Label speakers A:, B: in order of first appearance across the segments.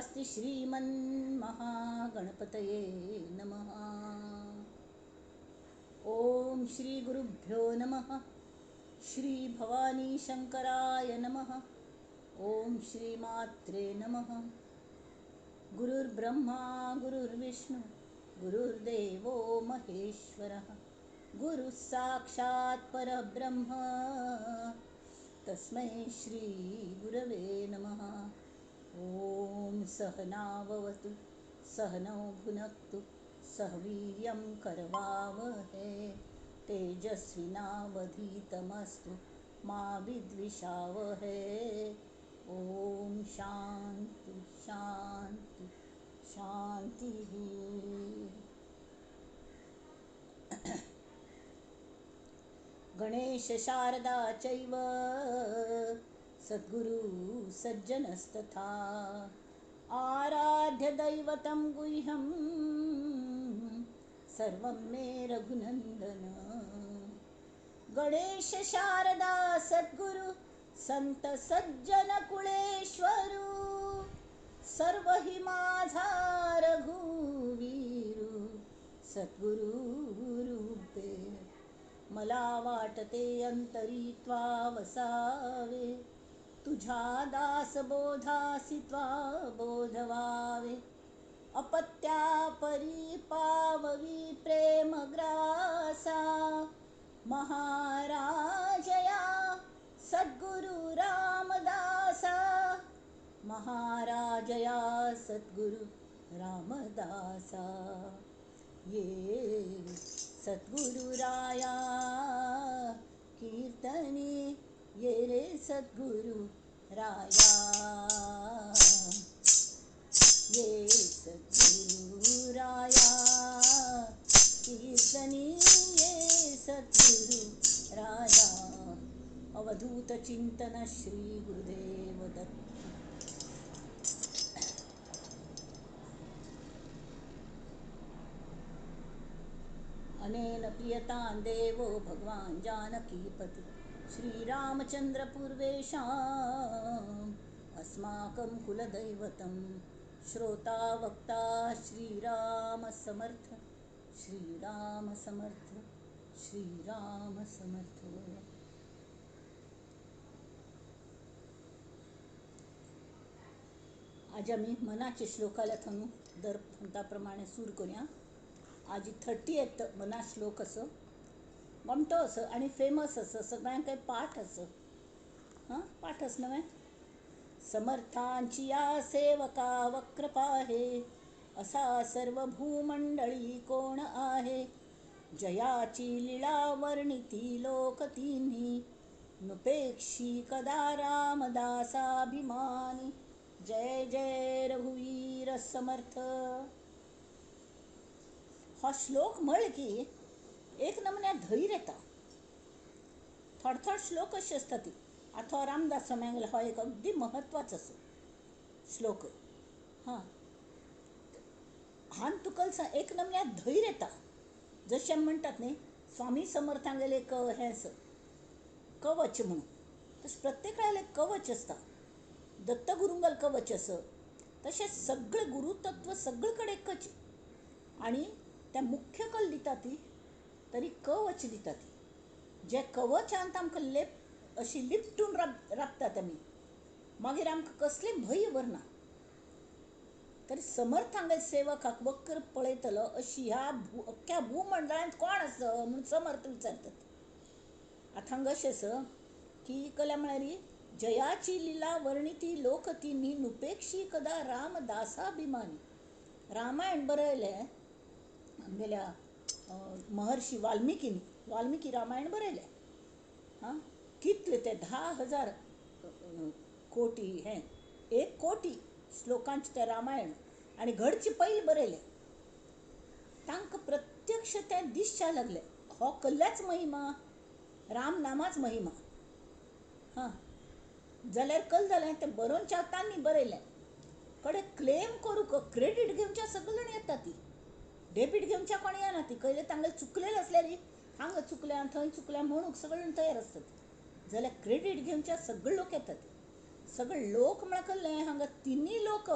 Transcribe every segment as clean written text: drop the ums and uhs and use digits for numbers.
A: स्वस्ति श्रीमन्महागणपतये नमः। ओम श्री गुरुभ्यो नमः। श्री भवानी शंकराय नमः। ओम श्री मात्रे नमः। गुरुर्ब्रह्मा गुरुर्विष्णु गुरुर्देवो महेश्वरः गुरुः साक्षात् परब्रह्म तस्मै श्री गुरवे नमः। ओम सहनाववतु सहनौ भुनक्तु सह वीर्यं करवावहै तेजस्विनावधीतमस्तु मा विद्विषावहै। ओम शांति शांति शांतिः। गणेश शारदा चैव सद्गुरु सज्जनस्तथा आराध्य दैवतं गुह्यं सर्वं मे रघुनंदन। गणेश शारदा सद्गुरु संत सज्जन कुळेश्वरू सर्व हि माझा रघुवीरू सद्गुरु रूपे मला वाटते अंतरी त्वा वसावे तुझा दास बोधासी त्वा बोधवावे अपत्या परी पाववी प्रेम ग्रासा महाराजया सद्गुरु रामदासा महाराजया सद्गुरु रामदासा ये सद्गुरु राया कीर्तने ये रे सद्गुरु राया ये सद्गुरु राया कीर्तनी ये सद्गुरु राया। अवधूत चिंतन श्री गुरुदेव दत्त। अनेन प्रियतां देवो भगवान् जानकीपति श्रीरामचन्द्र पूर्वेषाम् अस्माकं कुलदैवतं श्रोता वक्ता श्रीराम समर्थ श्रीराम समर्थ श्रीराम समर्थ। आज आम्ही मनाचे श्लोकाला थांबू दर पंथाप्रमाणे सूर करूया। आज 30th मना श्लोक असं गमतो असं आणि फेमस असं सगळ्यांक काही पाठ असं पाठच नव्हे। समर्थांची या सेवका वक्रपा आहे असा सर्व भूमंडळी कोण आहे जयाची लीळा वर्णिती लोक तिन्ही नुपेक्षी कदा रामदासाभिमानी। जय जय रघुवीर समर्थ। हा श्लोक म्हळ की एक नमन्या धैर्य येता। थोड श्लोक असे असतात ती अथवा रामदास स्वामींगला हा एक अगदी महत्वाचा श्लोक हान तुकलचा एक नमन्या धैर्य येता। जसे म्हणतात नाही स्वामी समर्थांगेले एक हे कवच म्हणून तस प्रत्येक वेळेला एक कवच असता। दत्तगुरुंगल कवच असं तसे सगळे गुरुतत्व सगळीकडे एकच आणि त्या मुख्य कल दिता ती तरी कवच दिता ती जे कवच आमकां आमकां लेप अशी लिपटून राखतात आमी मागीर आमकां कसले भय भरना। तरी समर्थांगेल सेवकाक वक्र पळयतलो अशी ह्या अख्ख्या भूमंडळांत कोण आसा म्हणून समर्थ विचारतात। आतां अशें आसा की कल्या म्हळ्यार जयाची लीला वर्णिती लोक तिन्ही नुपेक्षी कदा रामदासाभिमानी। रामायण बरयलें आमगेल्या महर्षी वाल्मिकी रामायण बरयलें कितले ते 10,000 कोटी 1 कोटी श्लोकांचे ते रामायण आणि घडचे पहिले बरयले तांकां प्रत्यक्ष ते दिसच्या लागले हो कल्ल्याच महिमा राम नामाच महिमा जाल्यार कल जालें ते बरोवच्या तांणी बरयलें कडे क्लेम करूंक क्रेडीट घेवच्या सगळे जाण येता ती डेबिट घेवच्या कोण येना ती कळले तांगें चुकलेलें असल्यार हांगा चुकल्या थंय चुकल्या म्हणूंक सगळे जाण तयार आसतात जाल्यार क्रेडीट घेवच्या सगळे लोक येतात। सगळे लोक म्हळ्यार कल्लें हांगा तिन्ही लोक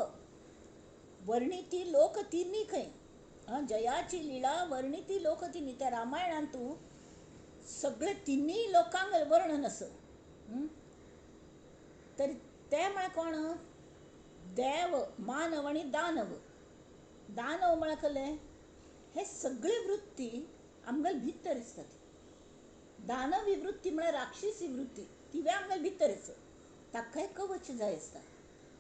A: वर्णिती लोक तिन्ही खंय जयाची लिळा वर्णिती लोक तिन्ही त्या रामायणान तूं सगळे तिन्ही लोकांक वर्णन असं तर ते म्हळ्यार कोण देव मानव आणि दानव दानव म्हळ्यार कहलें हे सगळे वृत्ती आमगेल भितर आसतात दानवी वृत्ती म्हळ्यार राक्षसी वृत्ती ती आमगेल भितर आसा ताकाय कवच जाय आसता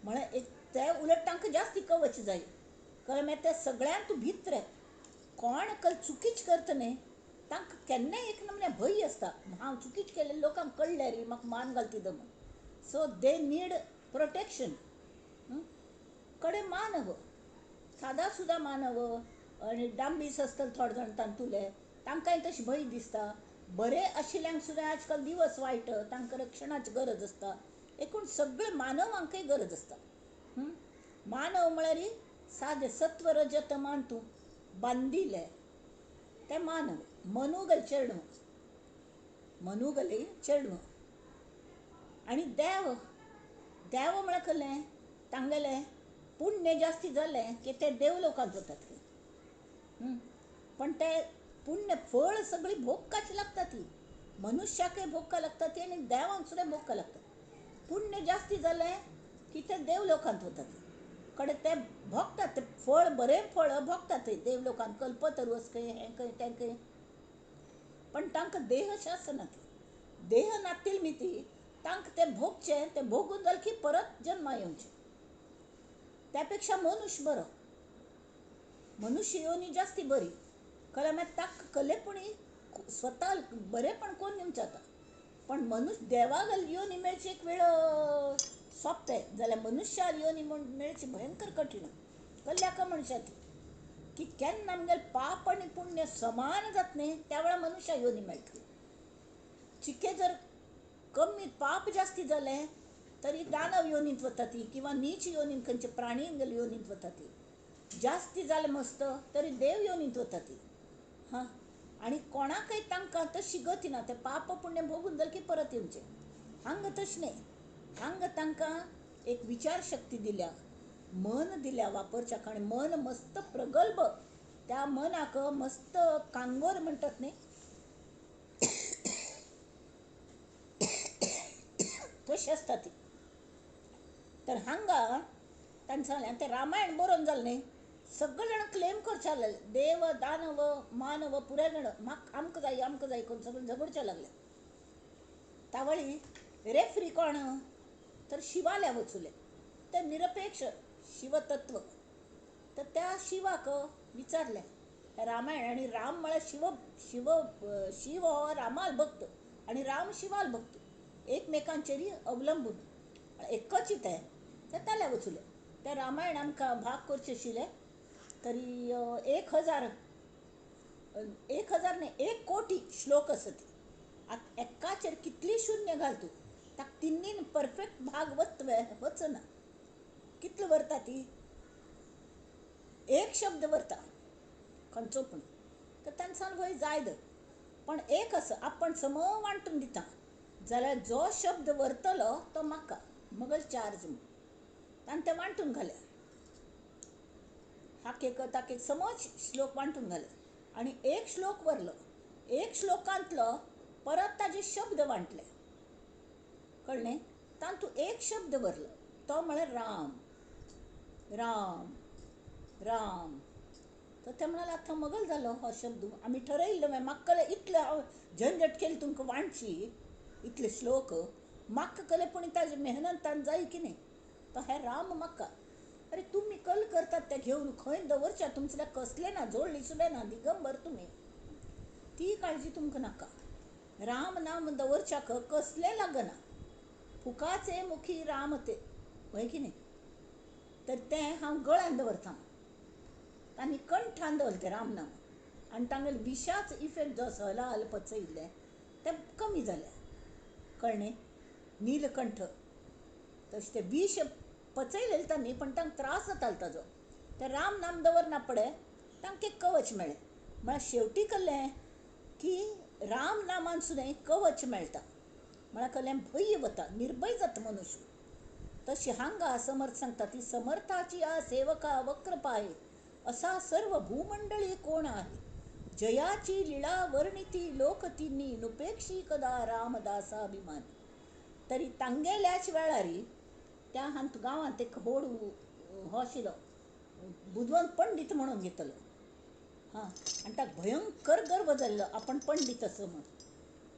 A: म्हळ्यार एक ते उलट तांकां जास्ती कवच जाय कळ्ळें मागीर ते सगळ्यांक तूं भितर कोण चुकीच करता न्ही तांकां केन्नाय एक नमने भंय आसता हांव चुकीच केलें लोकांक कळ्ळें रे म्हाका मान घालता दम सो दे नीड प्रोटेक्शन कडे मानव सादा सुद्दा मानव आनी डांबीस आसता थोडे जाण तांतुले तांकांय तशी भंय दिसता बरे आशिल्ल्यांक सुद्दां आजकाल दिवस वायट तांकां रक्षणाची गरज आसता एकूण सगळे मानवांकय गरज आसता मानव म्हळ्यार सादे सत्व रज तमान तूं बांदिले ते मानव मनूगल चेडूं आनी देव देव म्हळ्यार कहलें तांगेलें पुण्य जास्ती जालें की ते देवलोकांत वतात पण ते पुण्य फळ सगळी भोगपाची लागता ती मनुष्याकय भोगका लागता ती आनी देवांक सुद्दां भोगका लागता पुण्य जास्ती जालें की ते देवलोकांत वतात कडे ते भोगतात ते फळ बरें फळ भोगतात देवलोकांत कल्पतरू खंय हें खंय तें खंय पण तांकां देह शासना देह नातिल ती तांकां ते भोगचें ते भोगून जालें की परत जन्मा येवचें त्यापेक्षा मनुष्य बरो मनुष्य योनी जास्ती बरी कळ्ळें मागीर ताका कलेपुणी स्वता बरेपण कोण दिवचें जाता पण मनुष्य देवागल योनी मेळची एक वेळ सोंपतें जाल्यार मनशार योनी मेळची भयंकर कठीण कल्ल्याका मनशाची की केन्ना आमगेलें पाप आनी पुण्य समान जाता न्ही त्या वेळार मनशा योनी मेळटली चिके जर कमी पाप जास्ती जालें तरी दानव योनींत वता ती किंवा नीच योनींत खंयचे प्राणी योनींत वता ती जास्ती जालें मस्त तरी देव योनींत वता ती आनी कोणाकय तांकां तशी गती ना ते पाप पुण्य भोगून जालें की परत येवचें हांगा तशें न्ही हांगा तांकां एक विचार शक्ती दिल्या मन दिल्या वापरच्याक आनी मन मस्त प्रगल्भ त्या मनाक मस्त कांगोर म्हणटात न्ही तशी आसता ती तर हांगा तांणी सांगलें तें रामायण बरोवन जालें न्ही सगळे जाण क्लेम करचे लागले देव दानव मानव पुराय जाण म्हाका आमकां जाय करून सगळे झगडचे लागले तावळी रेफ्री कोण तर शिवाल्या वचूले ते निरपेक्ष शिवतत्व तर त्या शिवाक विचारलें रामायण आनी राम म्हळ्यार शिव हो रामाल भक्त आनी राम शिवाल भक्त एकमेकांचेर अवलंबून एकच ते ताल्या वचूले ते रामायण आमकां भाग करचे आशिल्ले तरी 1000 न्ही 1 कोटी श्लोक आसा ती आतां एकाचेर कितली शुन्य घाल तूं ताका तिन्नीन परफेक्ट भाग वचना कितलो व्हरता ती एक शब्द व्हरता खंयचो पूण तर तांणी सांगलें जाय दर पण एक आसा आपण सम वांटून दिता जाल्यार जो शब्द व्हरतलो तो म्हाका मगल चार्ज ताणें तें वांटून घालें हाकेक ताकेक समज श्लोक वांटून घाले आनी एक श्लोक व्हरलो एक श्लोकांतलो परत ताजे शब्द वांटले कळ्ळें तातूंत एक शब्द व्हरलो तो म्हळ्यार राम राम राम तर ते म्हणाले आतां मगल जालो हो शब्द आमी ठरयल्लो म्हाका कळ्ळें इतलें हांव झंझट केली तुमकां वांटची इतले श्लोक म्हाका कळ्ळें पूण ताजी मेहनत ताण जाय की न्ही तो हे राम म्हाका अरे तुमी कल करतात ते घेवन खंय दवरच्या तुमचे कसले ना जोडली सुद्दां ना दिगंबर तुमी ती काळजी तुमकां नाका राम नाम दवरच्याक कसलें लागना फुकाचे मुखी राम ते हय की न्ही तर तें हांव गळ्यान दवरतां तांणी कंठान दवरलें तें राम नाम आनी तांगेले विशाच इफेक्ट जो आसा लाल पचयिल्ले तें कमी जालें कळ्ळें नीलकंठ तशें तें विश पचयलेलें तांणी पण तांकां त्रास जातालो ताजो तें राम नाम दवरना पळय तांकां एक कवच मेळ्ळें म्हळ्यार शेवटी कळ्ळें की राम नामान सुद्दां एक कवच मेळटा म्हळ्यार कळ्ळें भंय वता निर्भय जाता मनुश्य तशी हांगा समर्थ सांगता ती समर्थाची आ सेवका वक्र पाहे असा सर्व भूमंडळी कोण आहे. जयाची लीळा वर्णिती लोकतींनी नुपेक्षी कदा रामदासाभिमानी. तरी तांगेल्याच वेळारी त्या हांत गांवांत एक व्हड हो आशिल्लो बुदवंत पंडीत म्हणून घेतलो. हां, आनी ताका भयंकर गर्व जाल्लो आपण पंडीत असो म्हण.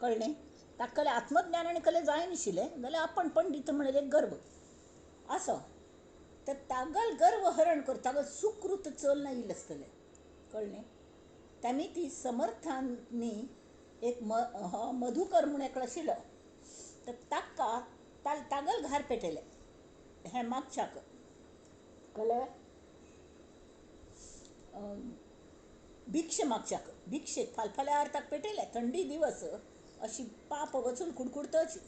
A: कळ्ळें. ताका कसलें आत्मज्ञान आनी कसलें जायनाशिल्लें जाल्यार आपण पंडीत म्हणून एक गर्व असो. तर तागल गर्व हरण कर, तागल सुकृत चल ना येयलें आसतलें. कळ्ळें. त्यांनी ती समर्थांनी एक हो मधुकर म्हणून एकलो आशिल्लो. तर ताका तागल घार पेटयलें हें मागच्याक. कळ्ळें. भिक्षे मागच्याक भिक्षेक फालफाल्यार ताका पेटयलें. थंडी दिवस अशी पाप वचून कुडकुडतची.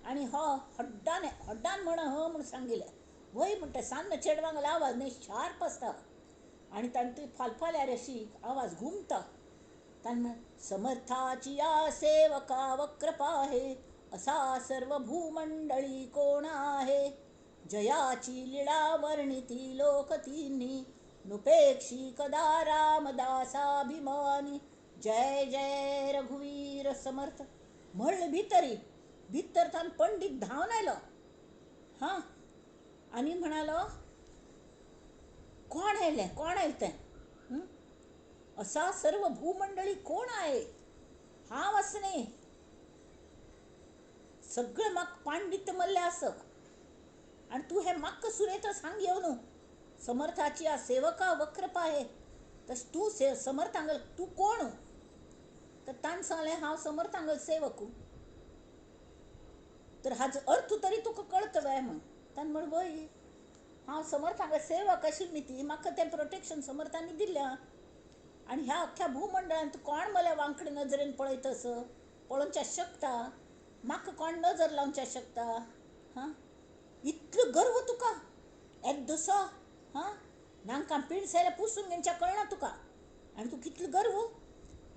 A: आनी हो हड्डान म्हण सांगिल्लें. वय म्हणटा सान्न चेडवांगल आवाज न्ही शार्प आसता. आनी तांणी फालफाल्यार अशी आवाज घुमता. ताणें म्हण समर्थाची या सेवका वक्र पाहे असा सर्व भूमंडळी कोण आहे. जयाची लीळा वर्णिती लोकतींनी नुपेक्षी कदा रामदासाभिमानी. जय जय रघुवीर समर्थ म्हणले भितर तान पंडीत धांवन आयलो. हां, आनी म्हणालो कोण आयलें तें. असा सर्व भूमंडळी कोण आहे. हांव आस न्ही, सगळें म्हाका पांडित मल्ले आस. आनी तूं हें म्हाका सुरयता सांग येवन. समर्थाची आ सेवका वक्र पाहे तशें तूं समर्थांगल तूं कोण. तर ताणें सांगलें हांव समर्थांगल सेवक. तर हाजो अर्थ तरी तुका कळतलो म्हण. ताणें म्हण वय हांव समर्थांगल सेवक आशिल्ली न्ही ती म्हाका तें प्रोटेक्शन समर्थांनी दिल्या. आनी ह्या अख्ख्या भूमंडळांत तूं कोण मल्या वांकडे नजरेन पळयतस पळोवच्या शकता. म्हाका कोण नजर लावच्या शकता. हां, इतलो गर्व तुका एकदसो. हां, नांकां पिणसायल्या पुसून घेवच्या कळना तुका. आनी तूं कितलो गर्व.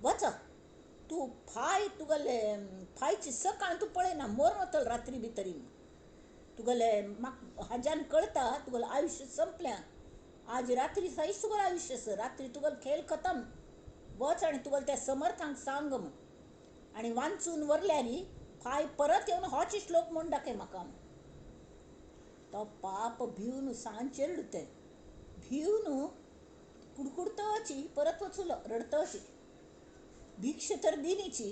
A: वच तूं तुगेले फायची सकाळ तूं पळयना मरून वतलो रात्री भितरीन. तुगेले म्हाका हाज्यान कळटा तुगेलें आयुश्य संपलें. आज रात्री सयच तुगेलें आयुश्य आसा. रात्री तुगेलो खेळ खतम. वच आनी तुगेलें त्या समर्थांक सांग म्हूण. आनी वांचून व्हरल्यार फाय परत येवन होच श्लोक म्हूण दाखय म्हाका. तो पाप भिवन सांचेर तें भिवन कुडकुडतची परत वचूलो रडतची. भिक्षा तर दिनीची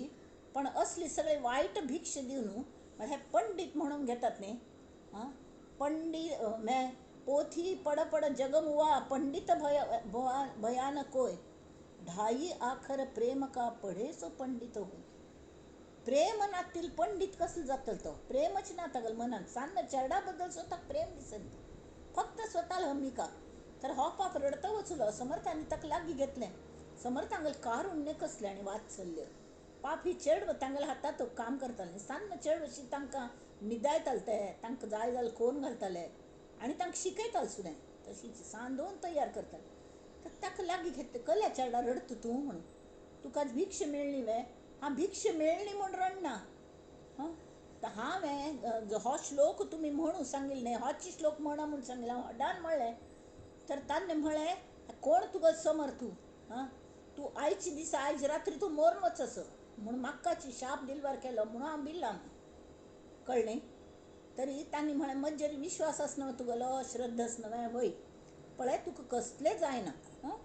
A: पण असली सगळे वायट भिक्षा दिवन हे पंडीत म्हणून घेतात न्ही. हां, पंडित पोथी पड जगमुआ पंडित भयानकोय ढाई आखर प्रेम का पढे सो पंडित होय. प्रेम नातील पंडित कसं जातलो तो. प्रेमच ना तागल मनान. सान्न चेडा स्वताक प्रेम दिसना, फक्त स्वताला हमी का. तर हो पाप रडतो वचलो. समर्थांनी ताका लागीं घेतलें. समर्थांगल कारुण्य कसलें आनी वात्सल्य. पाप ही चेडवां तांगेल्या हातांत काम करतालें. सान्न चेडवाशी तांकां न्हिदायताले ते. तांकां जाय जाल्यार खोन घालताले आनी तांकां शिकयताले सुद्दां. तशीच सांदोवन तयार करताले. तर ताका लागीं घेतलें. कसल्या चेडा रडता तूं म्हणून. तुका भिक्षा मेळ्ळी वे. हांव भिक्षा मेळ्ळी म्हूण रडना. हां, तर हांवें हो श्लोक तुमी म्हणून सांगिल्लो न्ही, होच श्लोक म्हणा म्हूण सांगिल्लो. हांव हड्डान म्हणलें. तर ताणें म्हणलें कोण तुगो समर्थ. हां, तूं आयचे दिसा आयज रात्री तूं मरून वचस म्हूण म्हाकाची शाप डिलिव्हर केलो म्हणून हांव भिल्लां. कळ्ळें. तरी तांणी म्हळें म्हजेर विश्वास आसना तुगेलो, श्रद्धा आसना वय पळय तुका कसलें जायना. हां,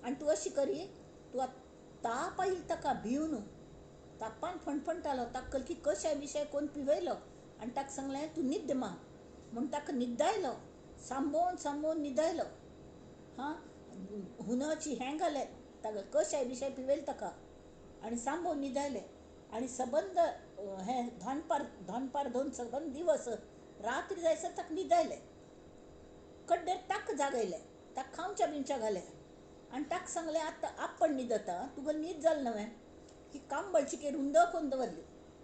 A: आनी तूं अशी करी तूं ताप आयिल्लो ताका भिवन तापान फणफणटालो. ताका कहलें की कशाय बिशाय कोण पिवयलो आनी ताका सांगलें तूं न्हिद मा म्हूण ताका न्हिदायलो. सांबोवन न्हिदायलो. हां, हुनाची हें घालें ताका कशाय बिशाय पिवयलो ताका आनी सांबोवन न्हिदायलें. आनी सबंद हें धोनपार दोन सबंद दिवस रात्री जायसर ताका न्हिदायलें. कड्डेर ताका जागयलें. ताका खावच्या बिवच्या घालें आनी ताका सांगलें आतां आपण न्हिदता तुगेलें न्हीद जालें न्हय. ही कांबळ चिकेर हुंदो करून दवरली.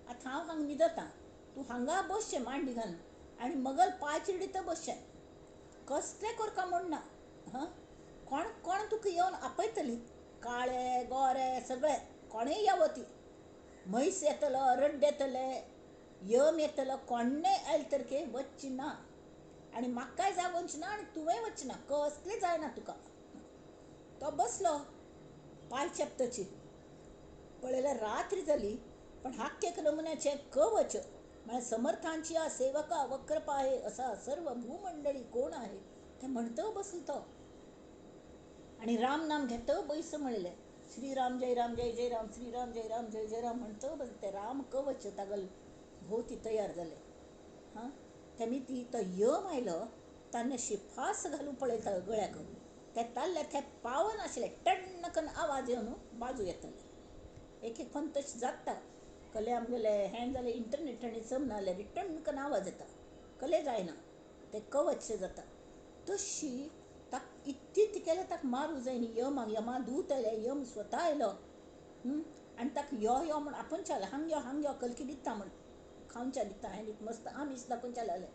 A: आतां हांव हांगा न्हिदतां. तूं हांगा बसचें मांडी घालून आनी मगल पांय चिड्डीत बसचें. कसलें करता म्हणना. हां, कोण तुका येवन आपयतली. काळे गोरे सगळे कोणेय येवो ती. म्हैस येतलो रड्ड येतले यम येतलो कोण्णे आयल तर के वचना आणि म्हाकाय जागोंच ना आणि तुवें वचना कसले जायना तुका. तो बसलो पाय चेपतची. पळयल्यार रात्री जाली पण हाक्यक नमुन्याचे कवच म्हळ्यार समर्थांची या सेवका वक्रपा आहे असा सर्व भूमंडळी कोण आहे ते म्हणतो बसलो तो. आणि राम नाम घेतो बैस म्हणले. श्रीराम जय राम जय जय राम, श्रीराम जय राम जय जय राम म्हणतो बस ते राम कवच तागल भोवती तयार जाले. हां तेमी ती तो यम आयलो तान्ने शिफास घालून पळयता गळ्याक. ते ताल्ले ते पावन आशिल्ले टण्ण कन्न आवाज येवन बाजू येतले. एक एक पण तशें जाता. कले आमगेले हँग जाले इंटरनेट आनी जमना जाल्यार टण्ण कन्न आवाज येता. कले जायना ते कवच जाता. तशी ताक इतली केलें ताका मारूं जाय न्ही यमाक. यमा दूत आयले, यम स्वता आयलो आनी ताका यो यो म्हण आपुणचाले. हांग यो कलकी दिता म्हण खावच्या दिता. हें मस्त आमीस दाखोवच्या लागले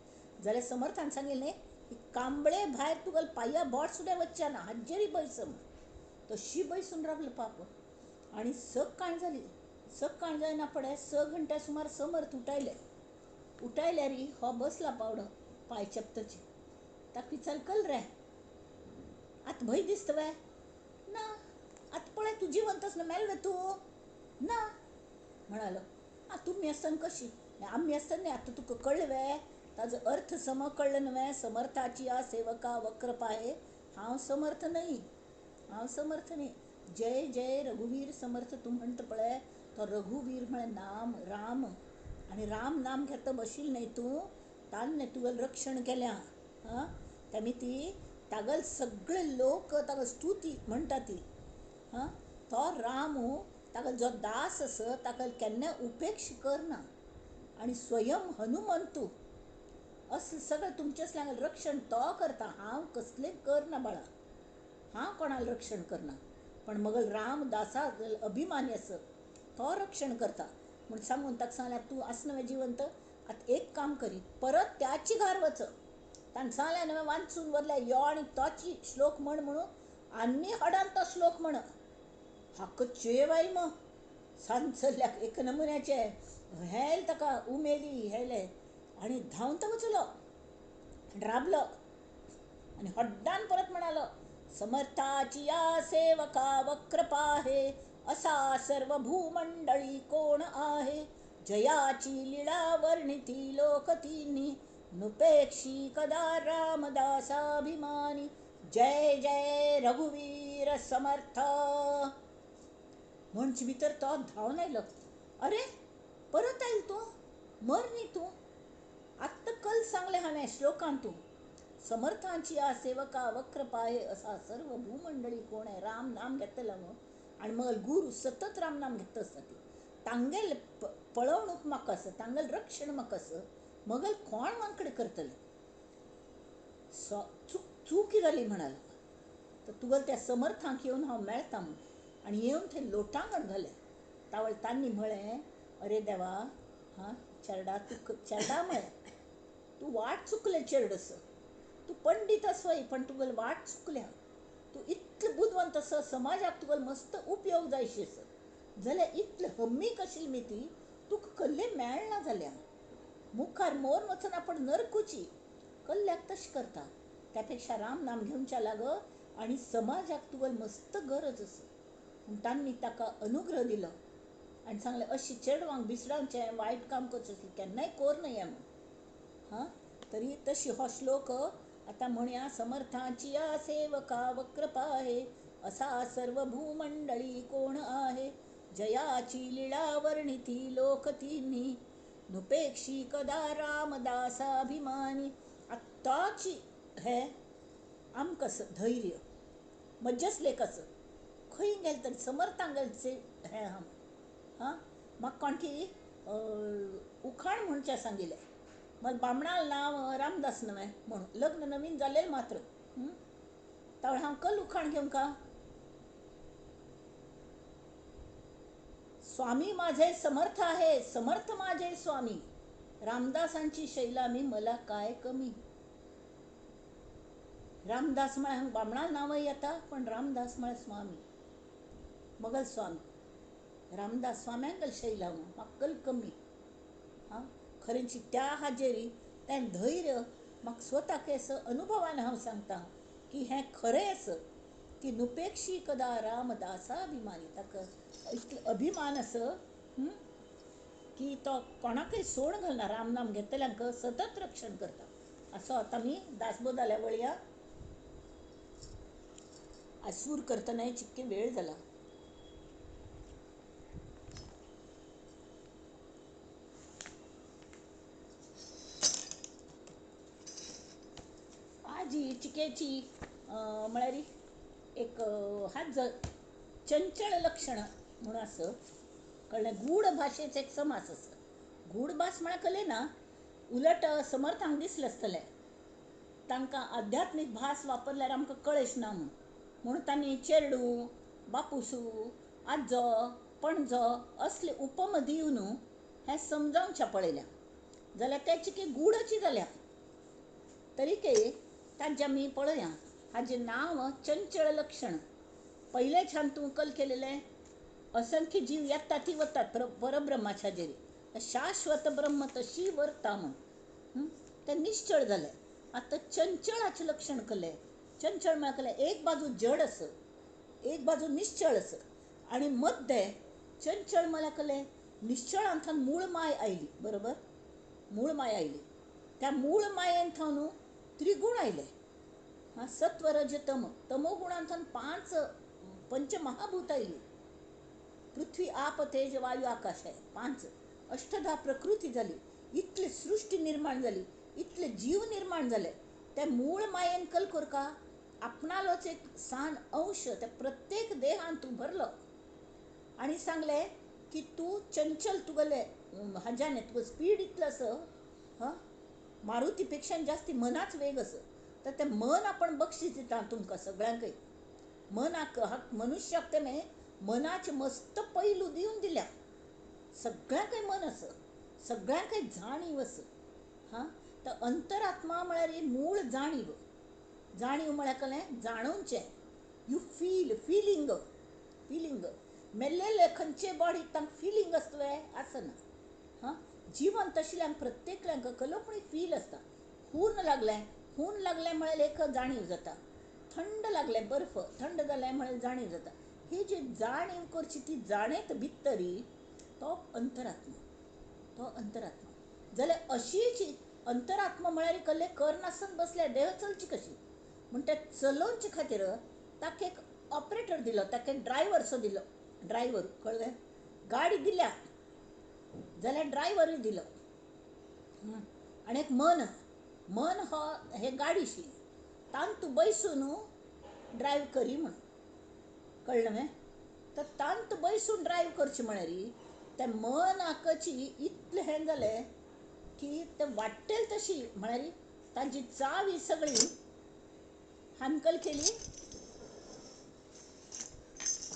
A: जाल्यार समर्थान सांगिल्लें कांबळे भायर तुगेल पाया बोट सुद्दां वच्चे ना, हाजेरी बैस म्हण. तशी बैसून रावलो पाप. आनी सकाळ जाली. सकाळ जायना पडे 6 घंटे सुमार समर्थ उठायल्यार हो बसला पावडो पाय चेपतची. ताका विचार कल रे आतां भंय दिसता वे ना. आतां पळय तूं जिवंत आसना मेल तूं ना म्हणालो. तुमी आसतना कशी आमी आसतना न्ही. आतां तुका कळ्ळें वे ताजो अर्थ कळ्ळो न्हय. समर्थाची या सेवका वक्रपा आहे. हांव समर्थ न्ही. जय जय रघुवीर समर्थ तूं म्हणटा पळय तो रघुवीर म्हळ्यार नाम राम. आनी राम नाम घेता बशील न्हय तूं तान्ने तुवें रक्षण केल्या. तेमी ती तागल सगळे लोक ताका स्तुती म्हणटा ती. तो रामू ताका जो दास आस ताका केन्ना उपेक्ष करना. आनी स्वयं हनुमंतू असं सगळं तुमच्या रक्षण तो करता. हांव कसलें करना बाळा. हांव कोणालें रक्षण करना पण मगल राम दासा अभिमानी आस तो रक्षण करता म्हूण सांगून ताका सांगल्यार तूं आसना वे जिवंत. आतां एक काम करी परत त्याची घार वच. ताणें सांगलें न्हय वाचून वरल्या यो आनी तोची श्लोक म्हण म्हणून आनी हडान तो श्लोक म्हण. हाक चेव आयली मग सांचल्याक एक नमुन्याचे हेल ताका उमेदी हेले आनी धांवन तो वचलो राबलो आनी हड्डान परत म्हणालो समर्थाची या सेवका वक्रपा आहे असा सर्व भूमंडळी कोण आहे. जयाची लीळा वर्णिती लोकतींनी नुपेक्षी कदा रामदासाभिमानी. जय जय रघुवीर समर्थ. म्हणचे भितर तो धांवन आयलो. अरे परत आयल तूं मर न्ही तूं. आत्ता कल सांगलें हांवें श्लोकान तूं समर्थांची या सेवका वक्रपा आहे असा सर्व भूमंडळी कोण आहे. राम नाम घेतला मग आणि मग गुरु सतत राम नाम घेत असता ती तांगेल पळवणूक म्हाका आसा तांगेल रक्षण म्हाका आसा मगल कोण वांकडे करतले. चूक जाली म्हणालो तर तुगेल त्या समर्थांक येवन हांव मेळटा म्हूण आनी येवन थंय लोटांगण घालें. तावळ तांणी म्हळें अरे देवा चेडा तूं चेडा म्हळें तूं वाट चुकलें चेडस. तूं पंडीत आसय पण तुगेल वाट चुकल्या. तूं इतलें बुदवंत आस समाजाक तुगेल मस्त उपयोग जायशी आसा जाल्यार इतलें हम्मीक आशिल्ली मी ती तुका कसलें मेळना जाल्या. मुखार मोर वचना पण नरकुची कल्ल्याक तशें करता. त्यापेक्षा राम नाम घेवच्या लाग आनी समाजाक तुगेल मस्त गरज आसा पूण तांणी ताका अनुग्रह दिलो आनी सांगलें अशी चेडवांक बिसडावचें वायट काम करचें केन्नाय कोर नये म्हूण. तरी तशी हो श्लोक आता म्हणया समर्थाची या सेवका वक्रपा आहे असा सर्व भूमंडळी कोण आहे. जयाची लीळा वर्णिती लोकतींनी नुपेक्षी कदा रामदासाभिमानी. आताची हे आमकस धैर्य मज्जसलेक आस खंय गेल तरी समर्थांक गेलचे हें म्हाका कोणकी उखाण म्हणचे सांगिल्लें. मग बामणाल नांव रामदास न्हय म्हणून लग्न नवीन जालें मात्र तावळ हांव कल उखाण घेवं का. स्वामी माझे समर्थ आहे समर्थ माझे स्वामी रामदासांची शैलामी मला काय कमी. रामदास म्हळ्यार बामणाल नांवय येता पण रामदास म्हळ्यार स्वामी मगल स्वामी रामदास स्वाम्यांगल शैला म्हाका कल कमी. खरेंची त्या हाजेरी तें धैर्य म्हाका स्वताक असं अनुभवान हांव सांगता की हें खरें असं की नुपेक्षी कदा रामदासाभिमानी ताका इतलो अभिमान असं की तो कोणाकय सोड घालना रामनाम घेतल्यांक सतत रक्षण करता असो आता मी दासबोधाल्या वळया आज सूर करतना चिक्के वेळ जाला. आज ही चिक्याची म्हळ्यार एक हाच चंचळ लक्षण म्हणून असं कळलं. गूढ भाशेचे एक समास असं. गूढ भास म्हणा कले ना उलट समर्थांक दिसलें आसतलें तांकां आध्यात्मीक भास वापरल्यार आमकां कळेश ना म्हणून तांणी चेडू बापूसू आजो पणजो असले उपम दिवन हें समजावचें पळयल्या जाल्यार ते चिके गूढची जाल्या. तरीके तांचे आमी पळया हाजें नांव चंचळ लक्षण. पयले छान तूं कल केलेलें असंख्य जीव येतात ती वतात परब्रह्माच्या जेरी शाश्वत ब्रह्म तशी वर्ता म्हण ते निश्चळ जाले. आता चंचळाचें लक्षण कले. चंचळ म्हळ्यार कले एक बाजू जड असं एक बाजू निश्चळ असं आणि मध्ये चंचळ म्हळ्यार कले निश्चळांतल्यान मूळ माय आयली. बरोबर, मूळ माय आयली. त्या मूळ मायेन न्हू त्रिगुण आयले. सत्व रज तम तमोगुणांतल्यान 5 पंचमहाभूत आयली. पृथ्वी आप तेज वायू आकाश आहे 5 अष्टधा प्रकृती झाली. इतली सृष्टी निर्माण झाली, इतले जीव निर्माण झाले. त्या मूळ मायेन कल कर का आपणालोच एक सान अंश त्या प्रत्येक देहान तू भरलो आणि सांगले की तू चंचल तुगले हाज्याने तुका स्पीड इतलं असं मारुतीपेक्षा जास्ती मनाच वेग असं. तर ते मन आपण बक्षीस दिता तुमकां सगळ्यांकय. मनाक मनुष्याक तेणे मनाचे मस्त पैलू दिवन दिल्या. सगळ्यांकय मन असं, सगळ्यांकय जाणीव असं. तर अंतरात्मा म्हळ्यार मूळ जाणीव. जाणीव म्हळ्यार कलें जाणवचें. यू फिलींग मेल्लेले खंयचे बॉडीक तांकां फिलींग आसतले आसना. जिवंत आशिल्ल्यांक प्रत्येकल्यांक कल्पनीक फील आसता. खून लागलें म्हळ्यार एक जाणीव जाता. थंड लागलें बर्फ थंड जालें म्हळ्यार जाणीव जाता. ही जी जाणीव करची ती जाणेत भितरी तो अंतरात्मा जाल्यार अशीच अंतरात्मा म्हळ्यार कल्ले कर नासन बसल्या देह चलची कशी म्हण ते चलोवचे खातीर ताका एक ऑपरेटर दिलो, ताका एक ड्रायव्हर दिलो. ड्रायव्हर कळ्ळें. गाडी दिल्या जाल्यार ड्रायव्हरूय दिलो. आनी एक मन हो हे गाडीशी तान तूं बैसून ड्रायव्ह करी म्हण. कळ्ळें न्हय. तर तांत बैसून ड्रायव्ह करचें म्हळ्यार त्या मनाकची इतलें हें जालें की ते वाट्टेल तशी म्हळ्यार ताची चावी सगळी हांकल केली.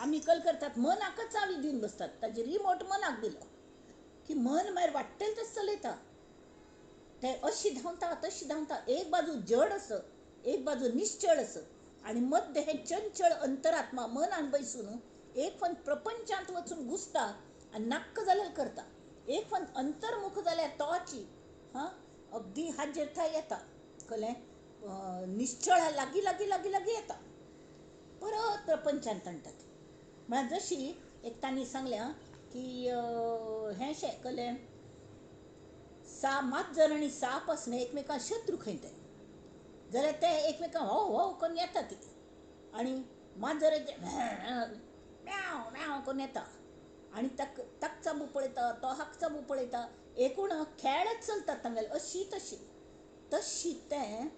A: आमी कल करतात मनाकच चावी दिवन बसतात. ताची रिमोट मनाक दिलो की मन मागीर वाट्टेल तशें चलयता. ते अशी धांवता तशी धांवता. एक बाजू जड असं एक बाजू निश्चळ असं आणि मध्ये हे चंचळ अंतरात्मा मनान बैसून एक फन प्रपंचांत वचून घुसता आणि नाक्क जाल्यार करता. एक फन अंतर्मुख जाल्यार तोची अगदी हाजेर थंय येता. कळ्ळें. निश्चळ लागीं लागीं लागीं लागीं येता. परत प्रपंचांत हाडटात. म्हळ्यार जशी एक तांणी सांगल्या की हें शें कळ्ळें माजर आनी साप आसने एकमेकां शत्रू खंय ते जाल्यार ते एकमेकां हो करून येता ती आनी माजर म्याव म्याव करून येता आनी ताका चाबू पळयता तो हाक चाबू पळयता. एकूण खेळच चलतात तांगेले अशी तशी तें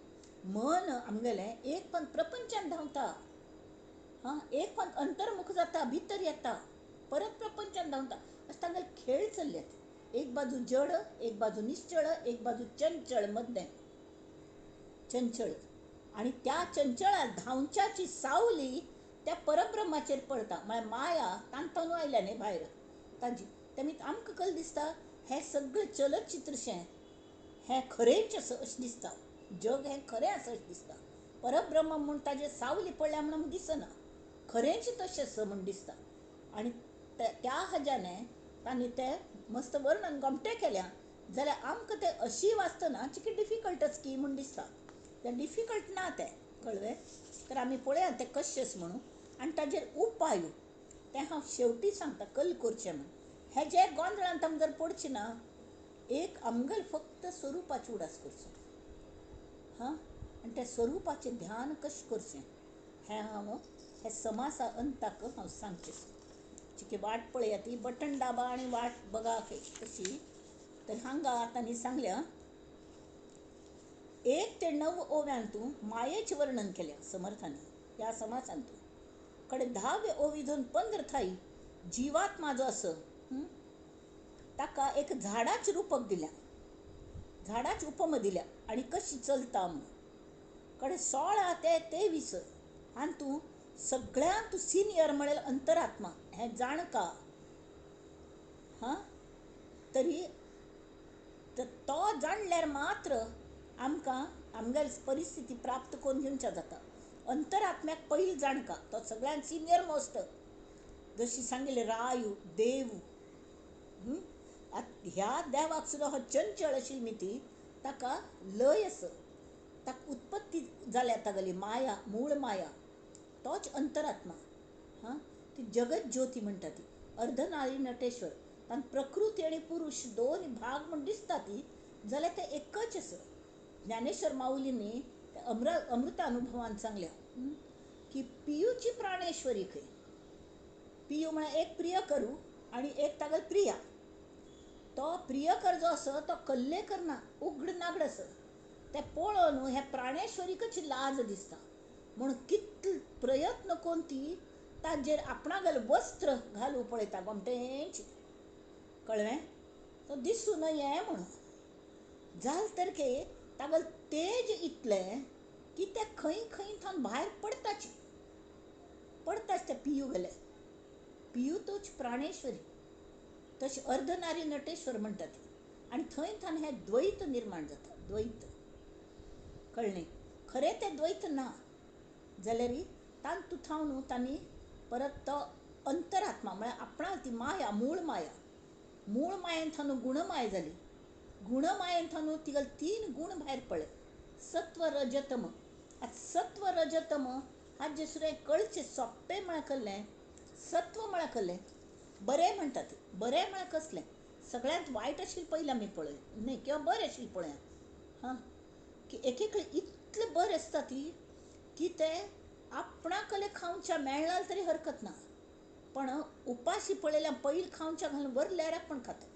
A: मन आमगेलें एक पण प्रपंचान धांवता. एक पण अंतर्मुख जाता भितर येता परत प्रपंचान धांवता. अशें तांगेले खेळ चल्ल्यात. एक बाजू जड एक बाजू निश्चळ एक बाजू चंचळ मध्ये चंचळ आणि त्या चंचळा धांवच्याची सावली त्या परब्रह्माचेर पडटा. म्हळ्यार माया तांतून आयल्या न्ही भायर ताजी. तेमी आमकां कल दिसता हें सगळें चलचित्रशें हें खरेंच असं अशें दिसता. जग हें खरें आसा अशें दिसता. परब्रह्म म्हूण ताजे सावली पडल्या म्हणून दिसना. खरेंच तशें आसा म्हूण दिसता. आनी त्या हाज्याने तांणी तें मस्त वर्णन गोमटें केल्या. जाल्यार आमकां तें अशी वाचतना चिकी डिफिकल्टच की म्हूण दिसता. तें डिफिकल्ट ना तें, कळ्ळें. तर आमी पळया तें कशेंच म्हणून, आनी ताजेर उपाय तें हांव शेवटी सांगता कल करचें म्हणून. हे जे गोंधळांत आमी जर पडचें ना, एक आमगेल फक्त स्वरुपाची उडास करचो. हां, आनी त्या स्वरुपाचें ध्यान कशें करचें हें हांव हे समासा अंताक हांव सांगचें. चिकी वाट पळया ती बटन दाबा आनी वाट बघा कशी. तर हांगा आतां न्ही सांगल्या 1 ते 9 ओव्यांतू मायेचें वर्णन केल्या समर्थानी ह्या समासांतू. कडेन 10वे ओवी धरून 15 थाई जिवात्मा जो आसा ताका एक झाडाचें रुपक दिल्या, झाडाची उपमा दिल्या आनी कशी चलता म्हणून. कडेन 16 ते 23 हातूं सगळ्यांत सिनियर म्हळ्यार अंतरात्मा हें जाणका. हां, तरी तो जाणल्यार मात्र आमकां आमगेली परिस्थिती प्राप्त करून घेवच्या जाता. अंतरात्म्याक पयलीं जाणका, तो सगळ्यांत सिनियर मोस्ट. जशी सांगिल्लें रायू देव, ह्या देवाक सुद्दां हो चंचळ आशिल्ली मिती, ताका लय आसा, ताका उत्पत्ती जाल्या तागेली माया, मूळ माया, तोच अंतरात्मा. हां, ती जगत ज्योती म्हणटा ती अर्धनारी नटेश्वर. तान प्रकृती आनी पुरुश दोन भाग म्हूण दिसता ती, जाल्यार ते एकच आसा. ज्ञानेश्वर माऊलींनी अमृत अनुभवान सांगल्या की पियूची प्राणेश्वरी खंय. पियू म्हळ्यार एक प्रियकरू आनी एक तागेल प्रिया. तो प्रियकर जो आसा तो कल्लेकर ना, उगड नागड आसा. तें पळोवन हे प्राणेश्वरीकच लाज दिसता म्हूण कितले प्रयत्न करून ती ताजेर आपणागेलें वस्त्र घालूं पळयता गोमटेंची, कळ्ळें. तो दिसूं नये म्हणून. जाल तर तागेलें तेज इतलें की ते खंय खंय थावन भायर पडताच ते पियू गेले. पियू तोच प्राणेश्वरी, तशी अर्धनारी नटेश्वर म्हणटा ती. आनी थंय थान हें द्वैत निर्माण जाता, द्वैत, कळ्ळें. खरें तें द्वैत ना जाल्यार तांतू थावन तांणी परत तो अंतरात्मा म्हळ्यार आपणा ती माया, मूळ माया, मूळ मायेन थावन गुणमाय जाली. गुणमायेन थावन तिगेले 3 गुण भायर पडले, सत्व रजतम. आतां सत्व रजतम हाजें दुसरें कळचें सोंपें म्हळ्यार कसलें. सत्व म्हळ्यार कसलें, बरें म्हणटा ती. बरें म्हळ्यार कसलें, सगळ्यांत वायट आशिल्लें पयलीं आमी पळय न्ही, किंवा बरें आशिल्लें पळया. हां, की एक एक इतलें बरें आसता ती की तें आपणाकलें खावच्या मेळ्ळां तरी हरकत ना, पण उपाशी पळयल्यार पयलीं खावच्या घालून वरल्यार आपण खाता.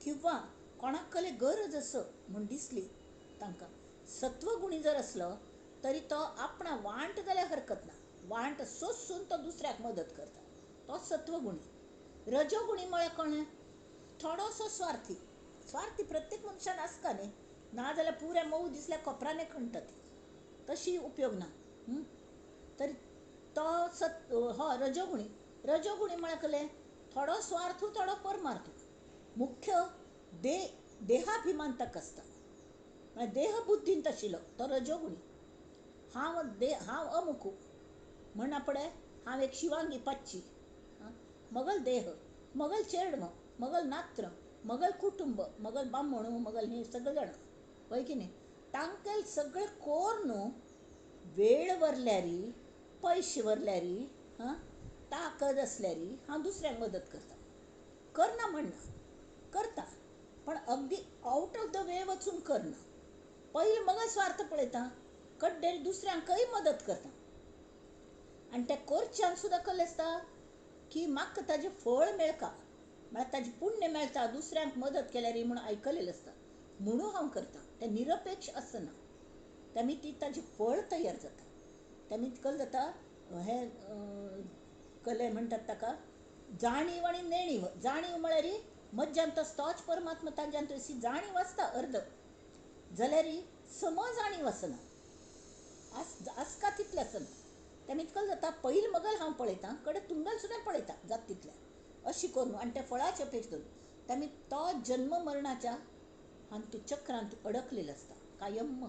A: किंवा कोणाक कसली गरज आसा म्हूण दिसली तांकां, सत्वगुणी जर आसलो तरी तो आपणा वांट जाल्यार हरकत ना, वांट सोंसून तो दुसऱ्याक मदत करता, तो सत्वगुणी. रजोगुणी म्हळ्यार कोण, थोडोसो स्वार्थी. स्वार्थी प्रत्येक मनशान आसता न्ही, नाजाल्यार पुरे मोव दिसल्यार कोपरान खणटा ती, तशी उपयोग ना. तरी तो हो रजोगुणी. रजोगुणी म्हळ्यार कसलें, थोडो स्वार्थू थोडो परमार्थू. मुख्य देहाभिमान ताका आसता, म्हळ्यार देह बुद्धीन तशिलो तो रजोगुणी. हांव अमुकू म्हणना पळय, हांव एक शिवांगी पाच्ची, मगल देह, मगल चेडमो, मगल नात्र, मगल कुटुंब, मगल बामणू, मगल हे सगळे जाण पळय की न्ही. तांकेल सगळें कोर न्हू, वेळ वरल्यारी, पयशे वरल्यारी, ताकद असल्यारी हांव दुसऱ्यांक मदत करता. करना म्हणना, करता, पण अगदी आउट ऑफ द वे वचून करना. पयलीं मगल स्वार्थ पळयता, कड्डेर दुसऱ्यांकय मदत करता. आनी तें करच्यान सुद्दां कसलें आसता की म्हाका ताजें फळ मेळका, म्हळ्यार ताजें पुण्य मेळटा, दुसऱ्यांक मदत केल्यार म्हणून आयकलेलें आसता म्हणून हांव करता. तें निरपेक्ष आसना, तेमी ती ताजें फळ तयार जाता. तेमी कसलें जाता, हें कसलें म्हणटात ताका जाणीव आनी नेणीव. जाणीव म्हळ्यार मज्जांत तोच परमात्मा ताज्यान अशी जाणीव आसता अर्द, जाल्यार समजाणीव आसना, आसका तितलें आसना. तेमी कसलें जाता, पयलीं मगल हांव पळयतां, कडेन तुमगेल सुद्दां पळयता जाता तितलें अशी करून, आनी त्या फळाची अपेक्षा करून तेमी तो जन्म मरणाच्या हातूंत चक्रांत अडकलेलो आसता कायम.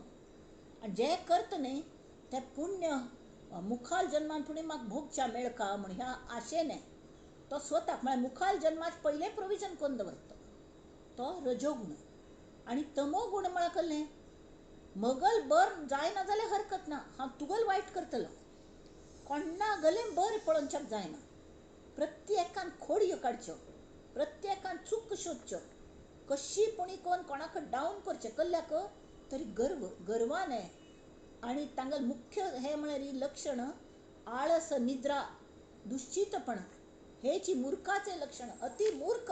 A: आनी जें करता न्ही तें पुण्य मुखाल जन्मान फुडें म्हाका भोगच्या मेळका म्हण ह्या आशेन तो स्वताक म्हळ्यार मुखाल जन्माचें पयलें प्रोविजन करून दवरता, तो रजोगुण. आणि तमो गुण म्हळ्यार कसलें, मगल बरें जायना जाल्यार हरकत ना, हांव तुगेल वायट करतलो, कोणा गलें बरें पळोवनच्याक जायना. प्रत्येकान खोडयो काडच्यो, प्रत्येकान चूक सोदच्यो, कशीपणी कोणाक डावन करचें, कसल्याक तरी गर्वाने. आणि तांगेल मुख्य हे म्हळ्यार ही लक्षण आळस, निद्रा, दुश्चितपण, हेची मूर्खाचे लक्षण. अति मूर्ख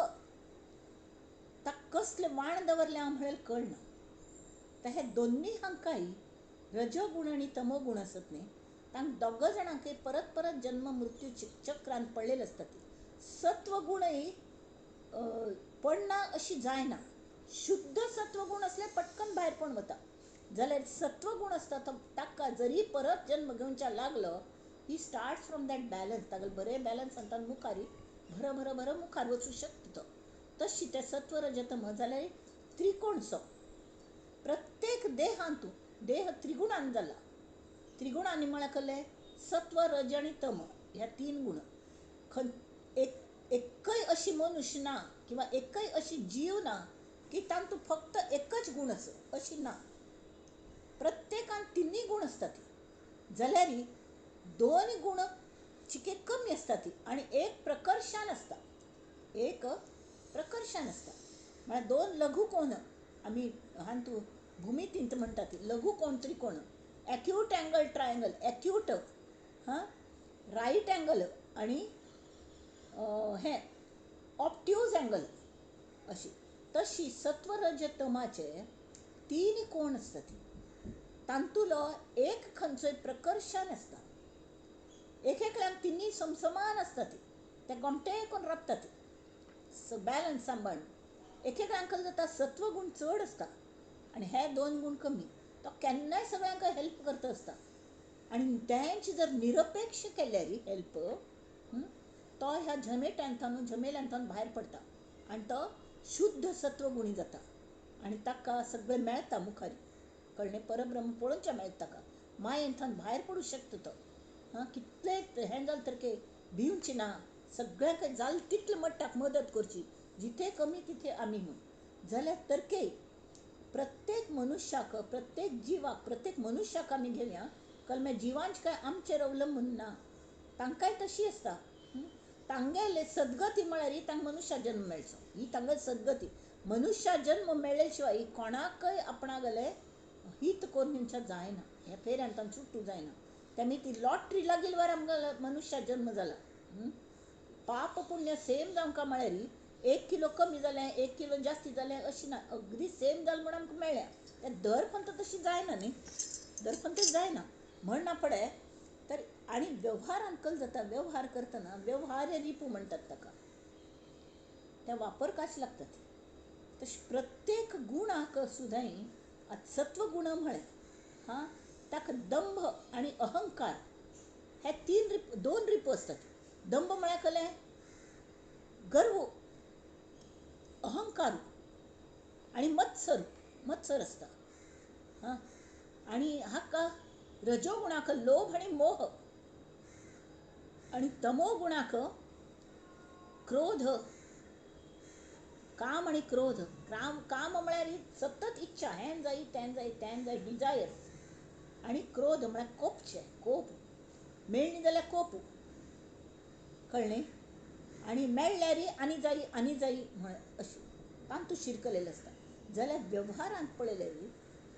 A: ताका कसले वाण दवरले हांव म्हळ्यार कळना. तर हे दोन्ही हांकांय रजोगुण आणि तमोगुण आसत न्ही, तांकां दोग जाणांक परत परत जन्म मृत्यू चक्रांत पडलेले आसता. ती सत्वगुणय पडना अशी जायना. शुद्ध सत्वगुण असले पटकन भायर पण वता. जाल्यार सत्वगुण असता ताका जरी परत जन्म घेवच्या लागलो, ही स्टार्ट फ्रॉम दॅट बॅलन्स. ताका बरें बॅलन्स आनी मुखारी भर मुखार वचूं शकता तो. तशी ते सत्व रज तम जाल्यार त्रिकोणसो प्रत्येक देहांतू. देह त्रिगुणान जाला. त्रिगुणांनी म्हळ्यार कसलें, सत्व रज आनी तम ह्या 3 गुण. एकय अशी मनुष्य ना किंवा एकय अशी जीव ना की तांतू फक्त एकच गुण आसा अशी ना. प्रत्येकान 3 गुण असतात. जाल्यार 2 गुण चिके कमी असतात आणि एक प्रकर्षान असता. एक प्रकर्षान असता म्हळ्यार 2 लघु कोण आमी हांतू भुमितींत म्हणटात. लघु कोण त्रिकोण, acute angle triangle. Acute right angle आणि हे ऑप्ट्यूज एंगल अशी. तशी सत्व रज तमाचे 3 कोण असतात. तांतुलो एक खंयचोय प्रकर्षान असता. एकेकल्यांक 3 समसमान असतात. ते गोमटे करून राबतात बॅलन्स सांबाळून. एकेकल्यांक जाता सत्वगुण चड असता आणि हे 2 गुण कमी. तो केन्नाय सगळ्यांक हेल्प करता असता. आणि तेंची जर निरपेक्ष केल्यार हेल्प, तो ह्या झमेल्यांतून भायर पडटा आणि तो शुद्ध सत्वगुणी जाता. आणि ताका सगळें मेळटा मुखारी. कळ्ळें, परब्रह्म पळोवचें मेळटा ताका. मायेंतून भायर पडूं शकता तो. कितलें हें जालें तर भिवची ना. सगळ्यांक जाल तितले मट्टाक मदत करची, जिथे कमी तिथे आमी म्हूण. जाल्यार तरके प्रत्येक मनुश्याक, प्रत्येक जिवाक, प्रत्येक मनुश्याक आमी घेवया. कळ्ळें, जिवांच काय आमचेर अवलंबून ना. तांकांय तशी आसता. तांगेले सद्गती म्हळ्यार तांकां मनुश्या जन्म मेळचो. ही तांगेली सद्गती. मनुश्या जन्म मेळ्ळे शिवाय कोणाकय आपणागेले हित करून घेवचें जायना. ह्या फेऱ्यांतून सुट्टू जायना. तेमी ती लॉटरी लागील वर आमकां मनुश्या जन्म जाला. पाप पुण्य सेम जावंका म्हळ्यार 1 किलो कमी जालें, 1 किलो जास्ती जालें अशी ना. अगदी सेम जालें म्हणून आमकां मेळ्ळ्या. ते दर फंत तशी जायना न्ही. दर फंत जायना म्हणना पडे. तर आणि व्यवहारांत कल जाता. व्यवहार करतना व्यवहार्य रिपू म्हणटात ताका. ते वापरपाक लागतात. तशें प्रत्येक गुणाक सुद्दां सत्वगुण म्हळ्यार ताका दंभ आणि अहंकार हे 2 रिपू असतात. दंभ म्हळ्यार कसलें, गर्व, अहंकार आणि मत्सर असता. आणि हाका रजोगुणाक लोभ आणि मोह आणि तमोगुणाक क्रोध, काम आणि क्रोध. काम म्हळ्यार सतत इच्छा, हें जाय तें जाय डिजायर. आणि क्रोध म्हळ्यार कोप. मेळ्ळी जाल्यार कोप. कळ्ळें. आणि मेळ्ळ्यार आनी जाय म्हण अशी तांतू शिरकलेले आसता. जाल्यार व्यवहारांत पळयल्यार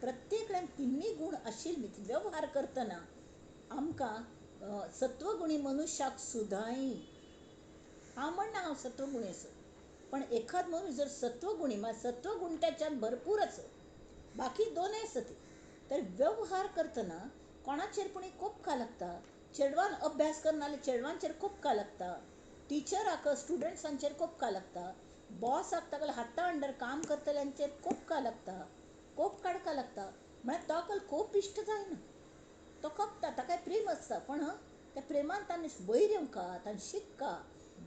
A: प्रत्येकल्यान 3 गुण आशिल्ली. व्यवहार करतना आमकां सत्वगुणी मनुश्याक सुद्दांय, हांव म्हणना हांव सत्वगुणी आसा, पण एखाद मनीस जर सत्वगुणी म्हळ्यार सत्वगुण त्याच्यात भरपूर आसा, बाकी 2 आसत, तर व्यवहार करतना कोणाचेर पुणी कोपका लागता. चेडवान अभ्यास करना जाल्यार चेडवांचेर कोपका लागता. टिचराक स्टुडंट्सांचेर कोपका लागता. बॉसाक तागेल्या हाता अंडर काम करतल्यांचेर कोपका लागता. कोप काडका लागता. म्हळ्यार तो कोप इश्ट जायना. तो कोपता, ताका प्रेम आसता, पण त्या प्रेमान ताणें वयर येवंका, ताणें शिकका,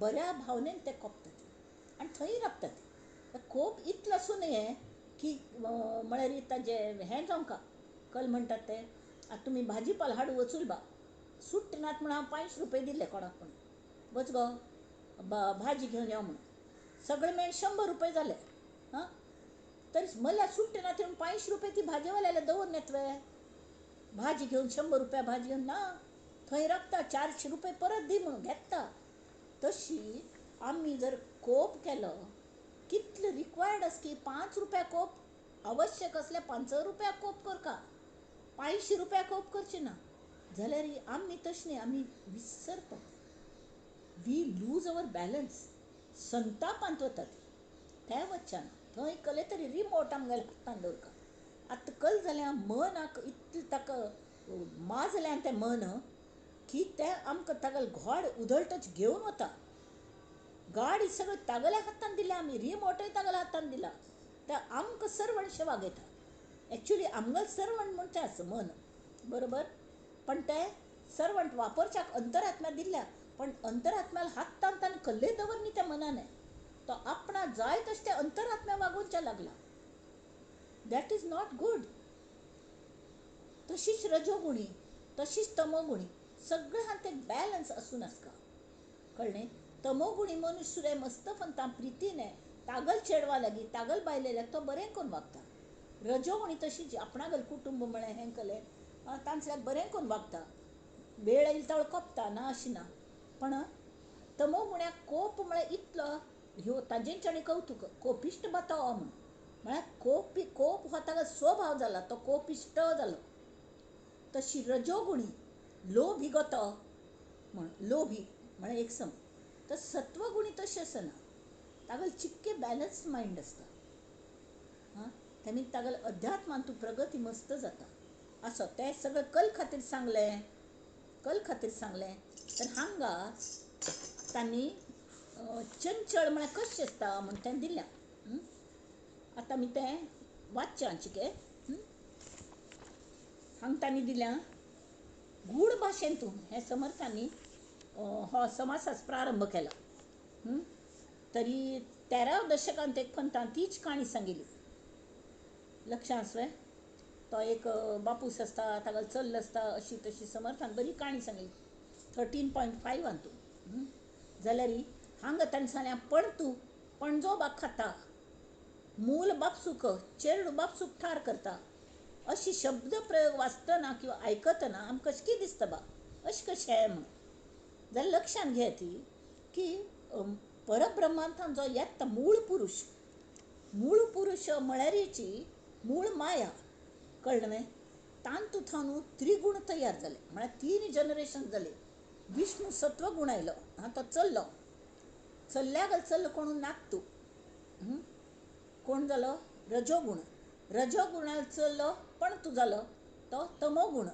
A: बऱ्या भावनेन ते कोपतात आनी थंय राबतात. कोप इतलो आसूं नये की म्हळ्यार ताजें हें जावंका. कल म्हणटात ते, आतां तुमी भाजीपाल हाडूं वचूल बा, सुट्ट नात म्हूण हांव 5 रुपया दिले कोणाक पूण, वच गो भाजी घेवन यो म्हणून. सगळे मेळून 100 रुपया जाले. तर तर मला सुट्टे ना ठेवून 50 रुपये ती भाजीवाल्याला दवरून येतवे. भाजी घेऊन 100 रुपया भाजी घेऊन ना थंय राखता, 400 रुपये परत दी म्हणून घेता. तशी आम्ही जर कोप केलं, कितलं रिक्वायर्ड आस की 5 रुपया कोप आवश्यक असल्या 5 रुपया कोप कर का, 50 रुपया कोप करचे ना. जाल्यार आमी तशें न्ही, आमी विसरता. We lose our balance. संतापांत वतात त्या वच्च्यान थंय कले तरी रिमोट आमगेल्या हातान दवरका. आतां कल जाल्यार मनाक इतलें ताका माजल्यान तें मन की तें आमकां तागेल घोड उदळटच घेवन वता. गाडी सगळं तागेल्या हातान दिल्या आमी, रिमोटय तागेल्या हातान दिला. तें आमकां सर्वंटशें वागयता. एक्चुली आमगेलें सर्वंट म्हण तें आसा मन, बरोबर. पण तें सर्वंट वापरच्याक अंतरात्म्या दिल्या, पण अंतरात्म्याला हातान ताणें कल्ले दवरनी त्या मनाने. तो आपणा जाय तशें त्या अंतरात्म्या वागोवच्या लागला. That is not good. तशीच रजोगुणी, तशीच तमोगुणी, सगळें हात एक बॅलन्स आसून आसता, कळ्ळें. तमोगुणी मनुश्य सुद्दां मस्त फनता प्रितीने तागल चेडवा लागीं, तागल बायले लागीं तो बरें करून वागता. रजोगुणी तशीच आपणागल कुटुंब म्हळें हें केलें तांचल्याक बरें करून वागता, वेळ येयला तो कोपता ना अशें ना. पण तमोगुण्याक कोप म्हळ्यार इतलो ह्यो ताजेंच्यानी कौतुक, कोपिश्ट बातो हो म्हण. म्हळ्यार कोप हो ताका स्वभाव जाला, तो कोपिश्ट जालो. तशी रजोगुणी लोभी गतो म्हण, लोभी म्हळ्यार एक सम. तर सत्वगुणी तशें आसना, तागेल चिक्के बॅलन्स्ड मायंड आसता. तेमी तागेल अध्यात्मान तूं प्रगती मस्त जाता. असो तें सगळें कल खातीर सांगलें. तर हांगा तांणी चंचळ म्हळ्यार कशें आसता म्हण तें दिल्या. आतां आमी तें वाचचें चिके. हांगा तांणी दिल्या गूढ भाशेंतून हे समर्थांनी हो समासास प्रारंभ केला. तरी 13व्या दशकांत एक पंथान तीच काणी सांगिल्ली. लक्षांत आसलें. तो एक बापूस आसता, तागेलो चल्ल आसता, अशी तशी समर्थान बरी काणी सांगिल्ली 13.5 तूं. जाल्यार हांगा ताणें सांगलें पण तूं पणजो बाग खाता, मूल बापसूक चेडूं बापसूक ठार करता. अशी शब्द प्रयोग वाचतना किंवा आयकतना आमकां कशें दिसता बा, अशें कशें म्हण. जाल्यार लक्षांत घे ती की परब्रह्मांतान जो येता मूळ पुरुश म्हळ्यारीची मूळ माया, कळ्ळें. तांतून त्रिगुण तयार जाले, म्हळ्यार 3 जनरेशन जाले. विष्णू सत्वगुण आयलो, तो चल्लो, चल्ल्यागल चल्ल कोण नागतू, कोण जालो रजोगुणाल चल्लो पणतू जालो, तो तमोगुण.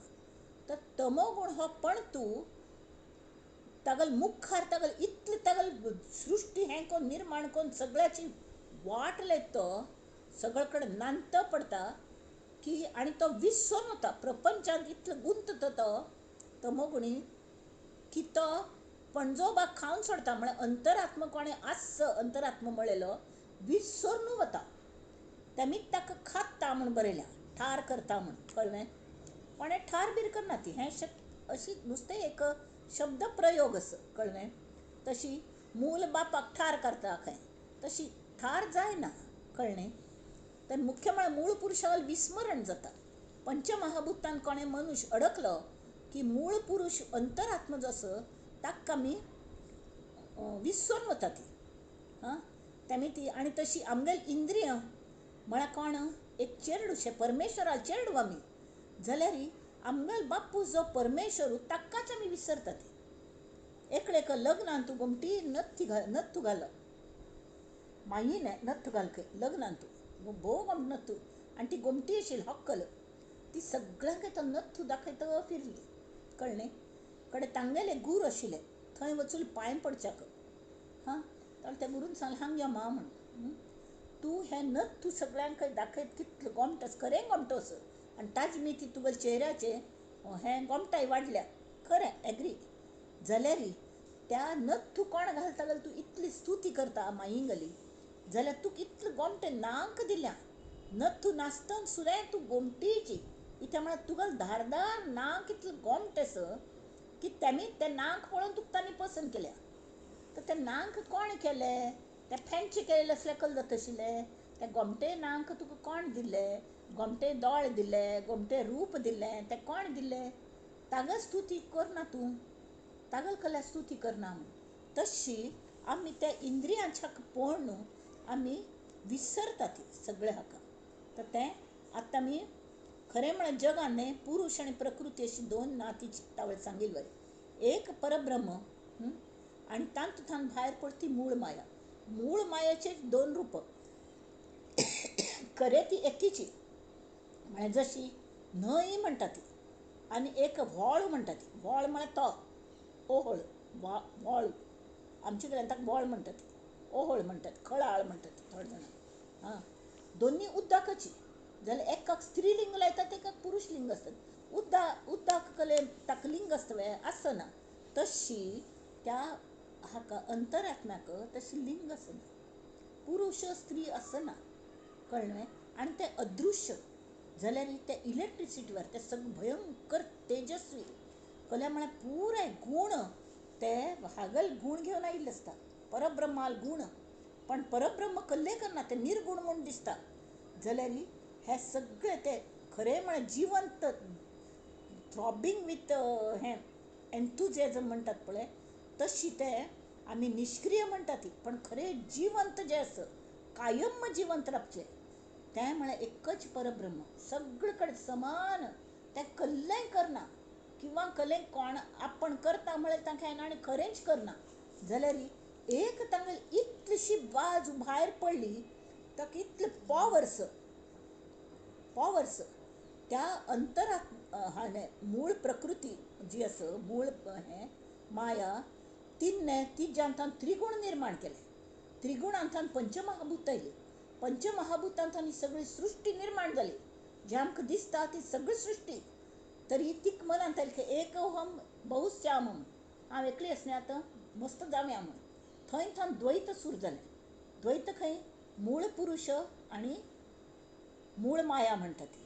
A: तर तमोगुण हो पणतू तागेल मुखार तागेल इतलें तागेल सृश्टी हें कोन्न निर्माण कोन्न सगळ्याची वाट लायता, तो सगळे कडेन नांत पडता की आनी तो विसरून वता प्रपंचांत. इतलो गुंतता तो तमोगुणी की तो पणजो बाग खावन सोडता. म्हळ्यार अंतरात्म कोणें आस अंतरात्म म्हळेलो विसरून वता. तेमीच ताका खाता म्हण बरयल्या, ठार करता म्हण, कळ्ळें. कोणें ठार बीर करना ती, हें अशी नुस्तें एक शब्द प्रयोग आसा, कळ्ळें. तशी मूल बापाक ठार करता खंय, तशी ठार जायना, कळ्ळें. तर मुख्य म्हळ्यार मूळ पुरुशावल विस्मरण जाता. पंचमहाभुतान कोणें मनुश्य अडकलो की मूळ पुरुश अंतरात्म जो आसा ताका आमी विसरून वता ती. तेमी ती आनी तशी आमगेली इंद्रियां म्हळ्यार कोण एक चेडूशें, परमेश्वरा चेडू आमी. जाल्यार आमगेलो बापूस जो परमेश्वर ताकाच आमी विसरता. ती एक लग्नान तूं घुमटी नत्थू घाल, माईने नत्थू घाल लग्नान तूं भोव घोमट नत्थू, आनी ती घोमटी आशिल्ली हॉक्कल, ती सगळ्यांक तो नत्थू दाखयता फिरली, कळ्ळें. कडेन तांगेले गूर आशिल्ले, थंय वचून पांय पडच्याक. जाल्यार त्या गुरून सांगलें हांगा यो मा म्हण, तूं हें नत्थू सगळ्यांक दाखयत कितलो गोमटस, खरें गोमटोस, आनी ताजी ती तुगेल्या चेहऱ्याचे हें गोमटाय वाडल्या, खरें एग्री. जाल्यार त्या नत्थू कोण घालता जाल्यार तूं इतली स्तुती करता माईंगली, जाल्यार तुका इतलें गोमटें नांक दिल्या. नत्थू नासतना सुद्दां तूं गोमटीची इथे म्हळ्यार तुगेलें धारदार नांक इतलें गोमटेस की तें नांक पळोवन तुका तांणी पसंद केल्या. तर तें नांक कोण केलें, तें फॅन्सी केलें असलें कल जाता आशिल्लें, त्या गोमटे नांक तुका कोण दिले, गोमटे दोळ दिले, गोमटे रूप दिले, ते कोण दिले? तागल स्तुती करना तूं, तागल कल्या स्तुती करना म्हूण. तशी आमी त्या इंद्रियांच्या पळोवन न्हू आमी विसरता ती सगळे हाका. तर तें आतां आमी खरें म्हळ्यार जगान न्ही पुरुश आनी प्रकृती अशी दोन नाती चित्तावळ सांगिल्ली वरी. एक परब्रह्म आनी तातूंतल्यान भायर पडटी मूळ माया. मूळ मायेचे दोन रूप. खरें ती एकीची, म्हळ्यार जशी न्हंय म्हणटा ती आनी एक व्हाळ म्हणटा ती. व्हाळ म्हळ्यार तो ओहळ, व्हाळ. आमचे कडेन ताका व्हाळ म्हणटा ती, ओहळ म्हणटात, खळाळ म्हणटात थोडे जाणां. हां, दोनी उदकाची. जाल्यार एकाक स्त्रीलिंग लायतात, एकाक पुरुश लिंग आसतात. उदक कले ताका लिंग आसता आसना. तशी त्या हाका अंतरात्म्याक तशी लिंग आसना, पुरुश स्त्री आसना. कळ्ळें? आनी तें अदृश्य जाल्यार ते इलेक्ट्रिसिटीवर ते सगळें भयंकर तेजस्वी कल्या म्हळ्यार पुराय गूण ते हागल गूण घेवन आयिल्ले आसता. परब्रह्माल गूण, पण परब्रह्म कल्ले करना, ते निर्गुण म्हूण दिसता. जाल्यार हे सगळें ते खरें म्हळ्यार जिवंत थ्रॉबिंग विथ हें एन्थुजियाजम म्हणटात पळय, तशी ते आमी निश्क्रिय म्हणटा ती, पण खरें जिवंत जें आसा, कायम जिवंत रावचें, तें म्हळ्यार एकच परब्रह्म. सगळे कडेन समान, तें कसलेंय करना किंवा कलें कोण आपण करता म्हळ्यार तांकां येना आनी खरेंच करना. जाल्यार एक तांगेली इतलीशी बाजू भायर पडली, ताका इतले पॉवर्स त्या अंतरात मूळ प्रकृती जी आसा, मूळ हें माया, तिज्यांतान त्रिगुण निर्माण केले. त्रिगुणांतल्यान पंचमहाभूत आयली. पंचमहाभूतांतल्यान ही सगळी सृश्टी निर्माण जाली. जी आमकां दिसता ती सगळी सृश्टी. तरी तीक मनांत आयली की एकोहम बहुश्यामम, हांव एकली आसलें आतां मस्त जावया म्हूण. थंय द्वैत सुरू जालें. द्वैत खंय? मूळ पुरुश आनी मूळ माया म्हणटा ती.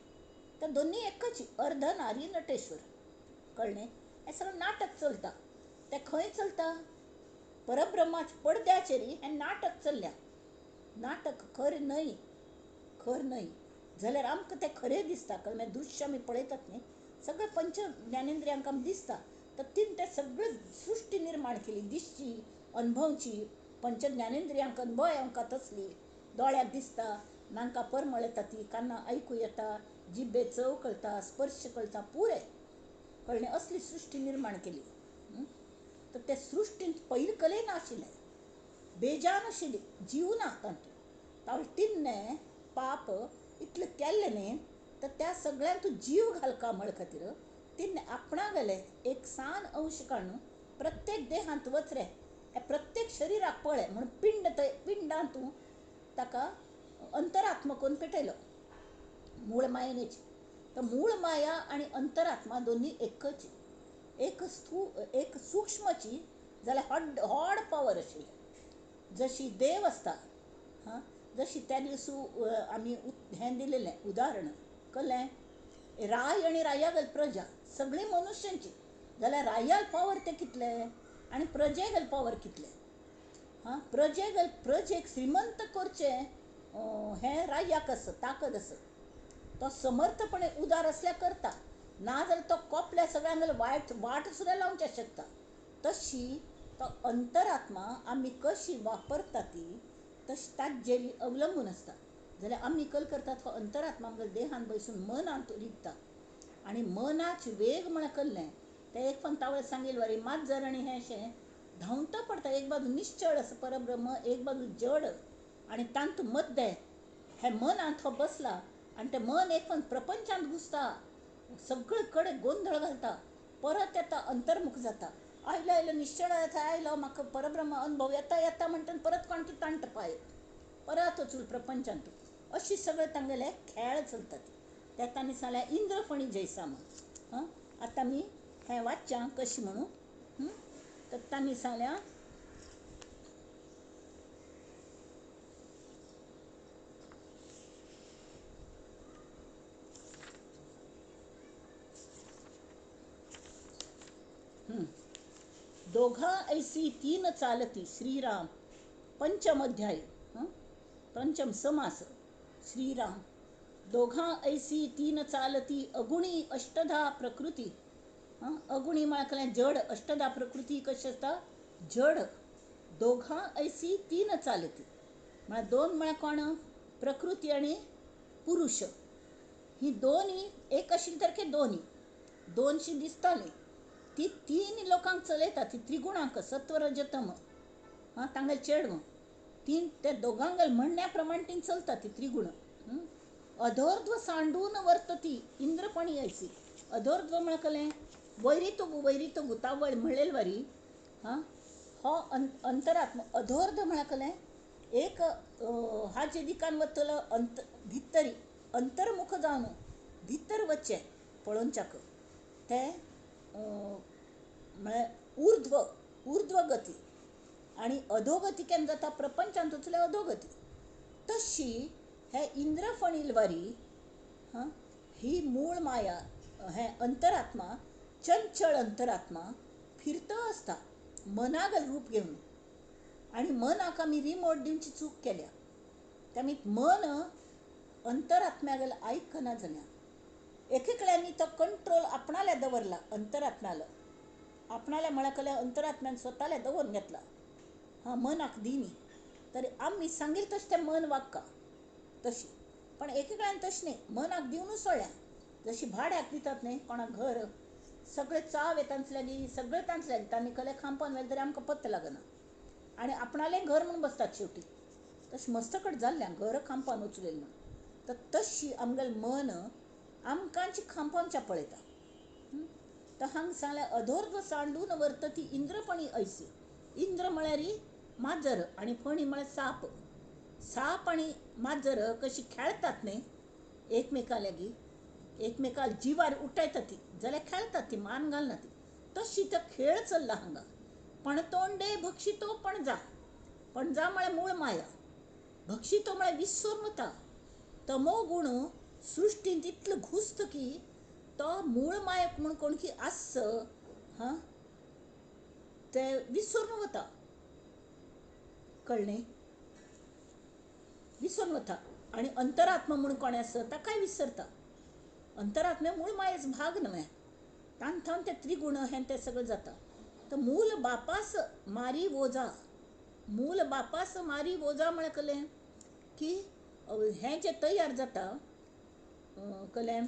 A: त्या दोनी एकच, अर्ध नारी नटेश्वर. कळ्ळें? हें सगळें नाटक चलता. तें खंय चलता? परब्रह्माच्या पडद्याचेर हें नाटक चल्ल्या. नाटक खरें न्हय, जाल्यार आमकां तें खरें दिसता. कळ्ळें? दृश्य आमी पळयतात न्ही, सगळें पंच ज्ञानेंद्रियांक आमकां दिसता. तर तीन ते सगळी सृश्टी निर्माण केली, दिसची, अनुभवची. पंच ज्ञानेंद्रियांक अनुभव आमकां तसली. दोळ्याक दिसता, नाका परमळ येता ती, कानां आयकूं येता, जिबे चव कळटा, स्पर्श कळटा, पुरे. कळ्ळें? असली सृश्टी निर्माण केली. तर ते सृश्टींत पयलीं कले नाशिल्ले, बेजान आशिल्ली, जीव ना तातूंत. तावटीन्ने पाप इतलें केल्लें न्ही, तर त्या सगळ्यांत जीव घालका म्हळ खातीर तिन्ने आपणा गेले एक सान अंश काडून प्रत्येक देहांत वचरे, प्रत्येक शरिराक पळय म्हणून पिंडांत ताका अंतरात्मा करून पेटयलो मूळ मायेनेच. तर मूळ माया आनी अंतरात्मा दोनी एकच. एक सूक्ष्मची जाल्यार व्हड पावर आशिल्ली. जशी देव आसता, जशी त्या दिवसू आमी हें दिलेलें उदाहरण, कळ्ळें? राय आनी रायागल प्रजा सगळीं मनुश्यांची. जाल्यार रायाल पावर ते कितले आनी प्रजेगल पावर कितले? प्रजेक श्रीमंत करचें हें रायाक आसा, ताकद आसा. तो समर्थपणे उदार असल्या करता, नाजाल्यार तो कोपल्या सगळ्यांगेलो वाट सुद्दां लावचें शकता. तशी तो अंतरात्मा आमी कशी वापरता ती तशी ताजेर अवलंबून आसता. जाल्यार आमी कल करतात हो अंतरात्मा आमगेल्या देहान बसून मनांत रिगता. आनी मनाचे वेग म्हळ्यार कसलें, तें एक पंतावळ सांगिल्लें वरी, माजर आनी हें अशें धांवता पडटा. एक बाजू निश्चळ आसा परब्रह्म, एक बाजू जड, आनी तांतू मध्य हें मनांत हो बसला. आनी तें मन एक प्रपंचांत घुसता, सगळे कडेन गोंधळ घालता, परत येता, अंतर्मुख जाता. आयलो निश्चळ आयलो, म्हाका परब्रह्म अनुभव येता म्हणटा परत कोणती तांट पाय, परत वचून प्रपंचांत. अशी सगळे तांगेले खेळ चलतात. ते तांणी सांगल्यार इंद्रफणी जैसा म्हण. आतां आमी हें वाचच्या कशी म्हणून. तर तांणी सांगल्या दोघा ऐसी तीन चालती श्रीराम. पंचम अध्याय, पंचम समास. श्रीराम. दोघा ऐसी तीन चालती अगुणी अष्टधा प्रकृती. अगुणी म्हळ्यार जड, अष्टधा प्रकृती कशी असता जड. दोघा ऐसी तीन चालती म्हळ्यार दोन म्हळ्यार कोण प्रकृती आणि पुरुष. ही दोन्ही एक आशिल्ली सारके दोन्ही दोनशी दिसताली. ती तीन लोकांक चलयता, ती त्रिगुणांक सत्व रजतम तांगेल चेडवं तीन त्या दोगांगल म्हणण्याप्रमाणे ती चलता ती त्रिगुण. अधोर्ध्व सांडून वर्तती इंद्रपणी ऐसी. अधोर्ध्व म्हळकलें वैरितोगू वैरितोगू तावळ म्हणलेल वारी. हो अंतरात्मा. अधोर्ध्व म्हळकलें एक हा जे दिकान वतलो भितरी अंतर्मुख जावन भितर वच्चे पळोवच्याक ते म्हळ्यार ऊर्ध्व गती. आणि अधोगती केन्ना जाता प्रपंचांत वचल्यार अधोगती. तशी हे इंद्रफणील वारी ही मूळ माया, हे अंतरात्मा चंचळ अंतरात्मा फिरत असता मनागल रूप घेवन. आणि मनाक आमी रिमोट दिवची चूक केल्या. त्यामुळे मन अंतरात्म्यागल आयकना जाल्या. एकेकल्यांनी तो कंट्रोल आपणाल्या दवरला अंतरात्म्याला. आपणाल्या म्हळ्याकल्या अंतरात्म्यान स्वताल्या दवरून घेतला. मनाक दिनी तरी आमी सांगील तशें तें मन वागता तशी. पण एकेकल्यांनी तशें न्ही, मनाक दिवनूच सोडल्या. जशी भाड्याक दितात न्ही कोणाक घर, सगळे चाव येतांतल्या गी सगळे तांतल्या तांणी कले खांपोन व्हेलें तरी आमकां पत्तो लागना. आणि आपणालें घर म्हणून बसतात शेवटी. तशें मस्तकट जाल्ल्या घर खांपोन उचलेल म्हणून. तर तशी आमगेल मन आमकांची खांपोनच्या पळयता. तर हांगा सांगलें अधोर्ध्व सांडून वर्तती इंद्रपणी ऐसी. इंद्र म्हळ्यार माजर आणि फणी म्हळ्यार साप. साप आणि माजर कशी खेळतात न्ही एकमेका लागीं, एकमेकाल जिवार उठयता ती जाल्यार खेळतात ती, मान घालना ती. तशी तो खेळ चल्ला हांगा. पणतोंडे भक्षितो पणजा. पणजा म्हळ्यार मूळ माया. भक्षितो म्हळ्यार विसरून वता. तमो गुण सृश्टींत इतलो घुसता की तो मूळ मायक म्हूण कोण की आस ते विसरून वता. कळ्ळें? विसरून वता. आणि अंतरात्मा म्हणून कोण आसा ताकाय विसरता. अंतरात्म्या मूळ मायेच भाग न्हय. तांथावन ते त्रिगुण हें तें सगळें जाता. तर मूल बापास मारी वोजा. मूल बापास मारी वोजा म्हळ्यार कळ्ळें की हें जें तयार जाता कळ्ळें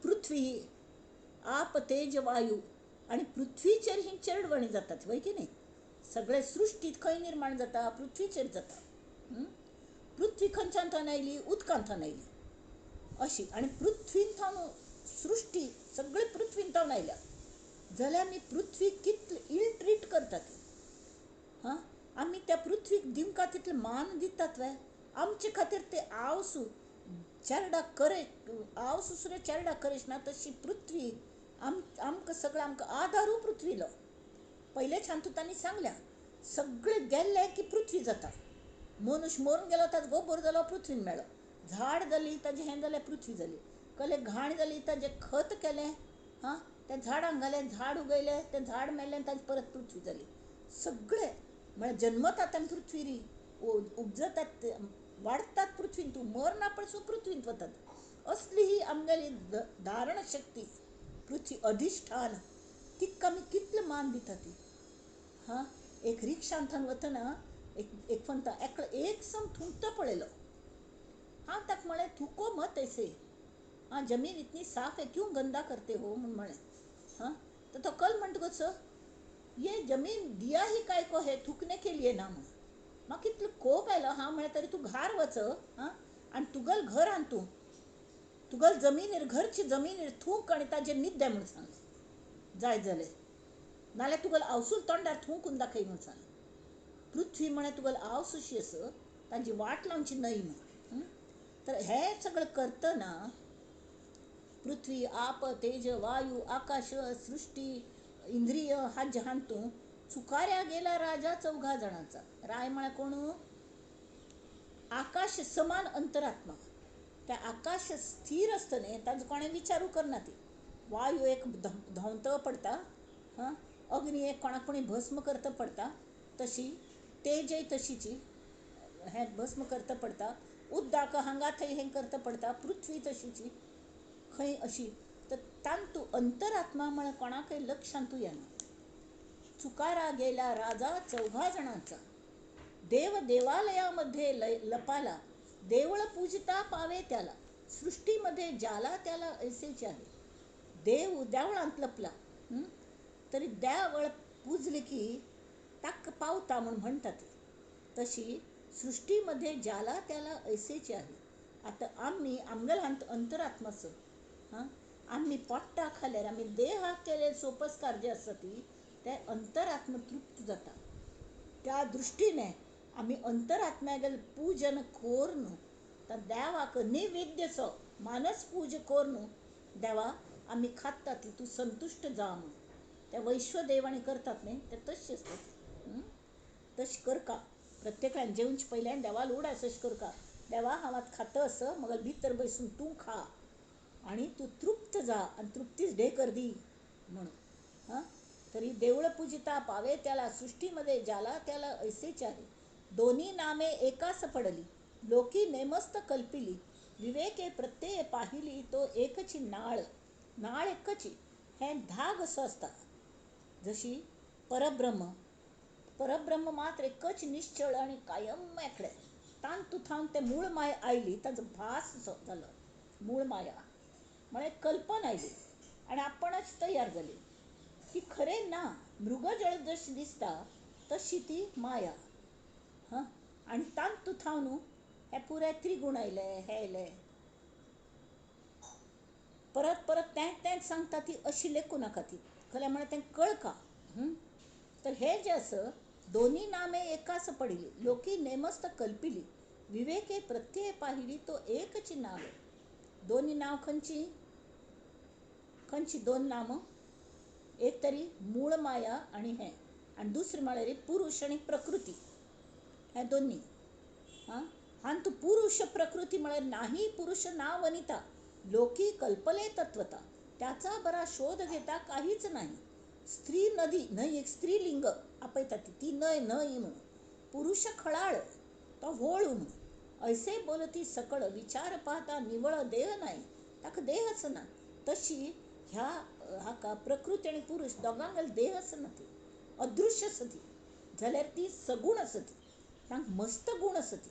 A: पृथ्वी आप तेज वायू. आणि पृथ्वीचेर ही चेडवणी जातात वय की न्ही. सगळे सृश्टीत खंय निर्माण जाता पृथ्वीचेर जाता. पृथ्वी खंयच्यान थावन आयली उदकांतल्यान आयली अशी. आणि पृथ्वीन थावन सृश्टी सगळे पृथ्वीन थावन आयल्या जाल्यार आमी पृथ्वीक कितले इल ट्रीट करतात. आमी त्या पृथ्वीक दिमका तितले मान दितात वय. आमचे खातीर ते आवसू चेरडा करे आवसू सुद्दां चेरडा करेश ना तशी पृथ्वी आमकां सगळं आमकां आदारू पृथ्वीलो. पयलेच हातूंत सांगल्या सगळे गेल्ले की पृथ्वी जाता. मनुष्य मरून गेलो ताजो गोबर जालो पृथ्वीन मेळ्ळो. झाड जाली ताजें हें जालें पृथ्वी जाली. कले घाण जाली ताजें खत केलें त्या झाडांक घालें, झाड उगयलें, तें झाड मेल्लें ताजी परत पृथ्वी जाली. सगळे म्हळ्यार जन्मतात आनी पृथ्वी री उपजतात वाडटात पृथ्वीन. तूं मरना पळसून पृथ्वींत वतात. असली ही आमगेली धारण शक्ती पृथ्वी अधिष्ठान तिका आमी कितले मान दिता ती. एक रिक्षान थान वतना एक फंता एक सम थुंकता पळयलो. हांव ताका म्हळें थुको मत ऐसे. जमीन इतनी साफ है क्यों गंदा करते हो म्हणून म्हळें. तर तो कल म्हणटकच ये जमीन दिया ही काय को है थुकने के लिए ना म्हणून. म्हाका इतलो कोप आयलो. हांव म्हळें तरी तूं घार वच आनी तुगेल घर आन तूं तुगेल जमिनीर घरची जमिनीर थूंक आनी ताजेर न्हिद म्हणून सांगलें. जाय जालें नाल्यार तुगेल आवसूल तोंडार थूंकून दाखय म्हणून सांगलें. पृथ्वी म्हळ्यार तुगेल आवसूशी आस तांची वाट लावची न्हय म्हणून. तर हें सगळें करतना पृथ्वी आप तेज वायू आकाश सृष्टी इंद्रिय हाजे हांतूं चुकाऱ्या गेला राजा 14 जाणांचा. राय म्हळ्यार कोण आकाश समान अंतरात्मा. त्या आकाश स्थिर असतं न्ही ताजो कोणें विचारू करना. ती वायू एक धांवतो पडटा, अग्नी एक कोणाक कोणी भस्म करता पडटा, तशी तेजय तशीची हें भस्म करता पडटा उदकाक हांगा थंय हें करता पडटा पृथ्वी तशीची खंय अशी तर तांतू अंतरात्मा म्हळ्यार कोणाकय लक्षांतू येना. चुकारा गेला राजा 14 जणांचा, देव देवालयामध्ये लपाला, देवळ पूजिता पावे त्याला, सृष्टीमध्ये ज्याला त्याला ऐसेचे आहे. देव देवळांत लपला, तरी देवळ पूजले की ताक पावता म्हणून म्हणतात. तशी सृष्टीमध्ये ज्याला त्याला ऐसेचे आहे. आता आम्ही आमगेलो अंतरात्मास हां आम्ही पोट्टा खाल्यार आम्ही देहाक केले सोपस्कार जे आसा ती ते अंतरात्म तृप्त जाता. त्या दृष्टीने आम्ही अंतरात्म्यागेल पूजन कोरून तर देवाक नैवेद्यसो मानस पूज कोरून देवा आम्ही खाता ती तू संतुष्ट जा म्हणून त्या वैश्वदेवाणी करतात न्ही ते तशें असतात. तशें करका प्रत्येकान जेवचे पयल्यान देवा उडास अशें करका. देवा हांव आतां खाता असं मग भितर बसून तूं खा आणि तू तृप्त जा आणि तृप्तीच ढेकर दी म्हणून. तरी देवळ पूजिता पावे त्याला, सृष्टीमध्ये ज्याला त्याला ऐसेच आहे. दोन्ही नामे एकास पडली, लोकी नेमस्त कल्पिली, विवेके प्रत्यय पाहिली तो एकची नाळ. नाळ एकची हे धाग असो असता. जशी परब्रह्म परब्रह्म मात्र एकच निश्चळ आणि कायम एकडे तांतू थावन ते मूळ माय आयली ताचो भास जालो. मूळ माया म्हळ्यार कल्पना आयली आणि आपणच तयार जाली. ती खरें ना, मृगजळ जशी दिसता तशी ती माया. आणि तांतू थावन हे पुरे त्रिगुण आयले हे आयले परत परत तेंच सांगता ती अशी लेखू नाका ती खरें म्हळ्यार तें कळका. तर हे जे असं दोन्ही नामे एकास पडिली, लोकी नेमस्त कल्पिली, विवेके प्रत्यय पाहिली तो एकची नाव. दोन्ही नाव खंयची खंयची दोन नाम? एक तरी मूळ माया आणि हे आणि दुसरी म्हळ्यार पुरुष आणि प्रकृती. हे दोन्ही हां तू पुरुष प्रकृती म्हळ्यार नाही पुरुष ना वनिता लोकी कल्पले तत्वता त्याचा बरा शोध घेता काहीच नाही. स्त्री नदी न्हय एक स्त्रीलिंग आपयता ती नय न्हय म्हणून, पुरुष खळाळ तो व्होळून, ऐसे बोलती सकळ विचार पाहता निवळ देह नाही ताका देहच ना. तशी ह्या हाका प्रकृती आणि पुरुष दोगांगेल देहच ना ती अदृश्य सती जाल्यार ती सगुण असती. तांक मस्त गुण असती.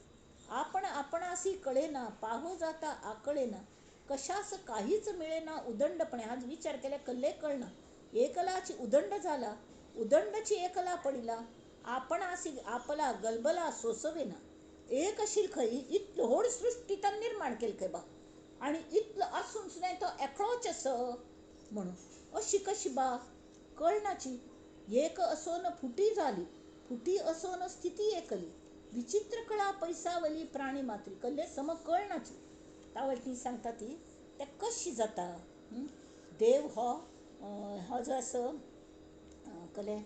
A: आपण आपणासी कळेना पाहो जाता आकळेना कशास काहीच मिळेना उदंडपणे. आज विचार केल्या कल्ले कळना एकलाची उदंड झाला, उदंडची एकला पडिला, आपणासी आपला गलबला सोसवेना. एक अशील खरी इतलं होड सृष्टी तर निर्माण केली काय बा आणि इतलं असून सुद्धा तो एकळोच अस म्हणून अशी कशी बा कळनाची. एक असोन फुटी झाली, फुटी असोन स्थिती एकली, विचित्र कळा पैसावली प्राणी मात्री कल्ले सम कळनाची. तावळ ती सांगता ती ते कशी जाता. देव हो जो असं कले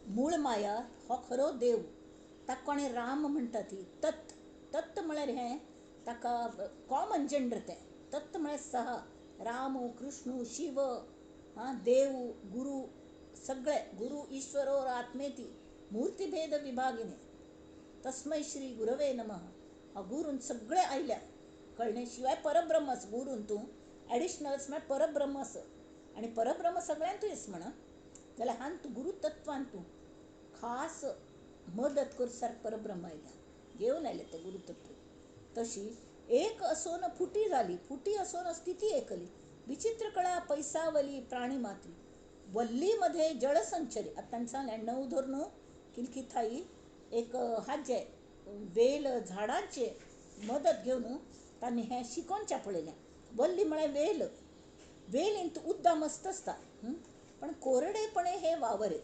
A: मूळ माया हो खरो देव. ताका कोणें राम म्हणटा ती तत्. तत् म्हळ्यार हें ताका कॉमन जेंडर तें तत् म्हळ्यार सहा राम कृष्ण शिव देव गुरु सगळे गुरु ईश्वरो आत्मेती मूर्तिभेद विभागिने तस्मै श्री गुरवे नमः. हा गुरून सगळे आयल्या कळणे शिवाय परब्रह्मच गुरून तूं ॲडिशनल्स म्हळ्यार परब्रह्मच आणि परब्रह्म सगळ्यांतू येस म्हणा जाल्यार हान तूं गुरुतत्वान तूं खास मदत करसार परब्रह्म आयल्या घेवन आयले ते गुरुतत्व. तशी एक असोन फुटी झाली, फुटी असोन स्थिती एकली, विचित्र कळा पैसावली प्राणी मात्री वल्लीमध्ये जळसंचरी. आता तांणी सांगलें णव धरून किलकिथाई एक हाजे वेल झाडांचे मदत घेवन तांणी हें शिकोवच्या पळयलें. वल्ली म्हळ्यार वेल, वेलींत उद्दां मस्त आसता पण कोरडेपणे हे वावरे,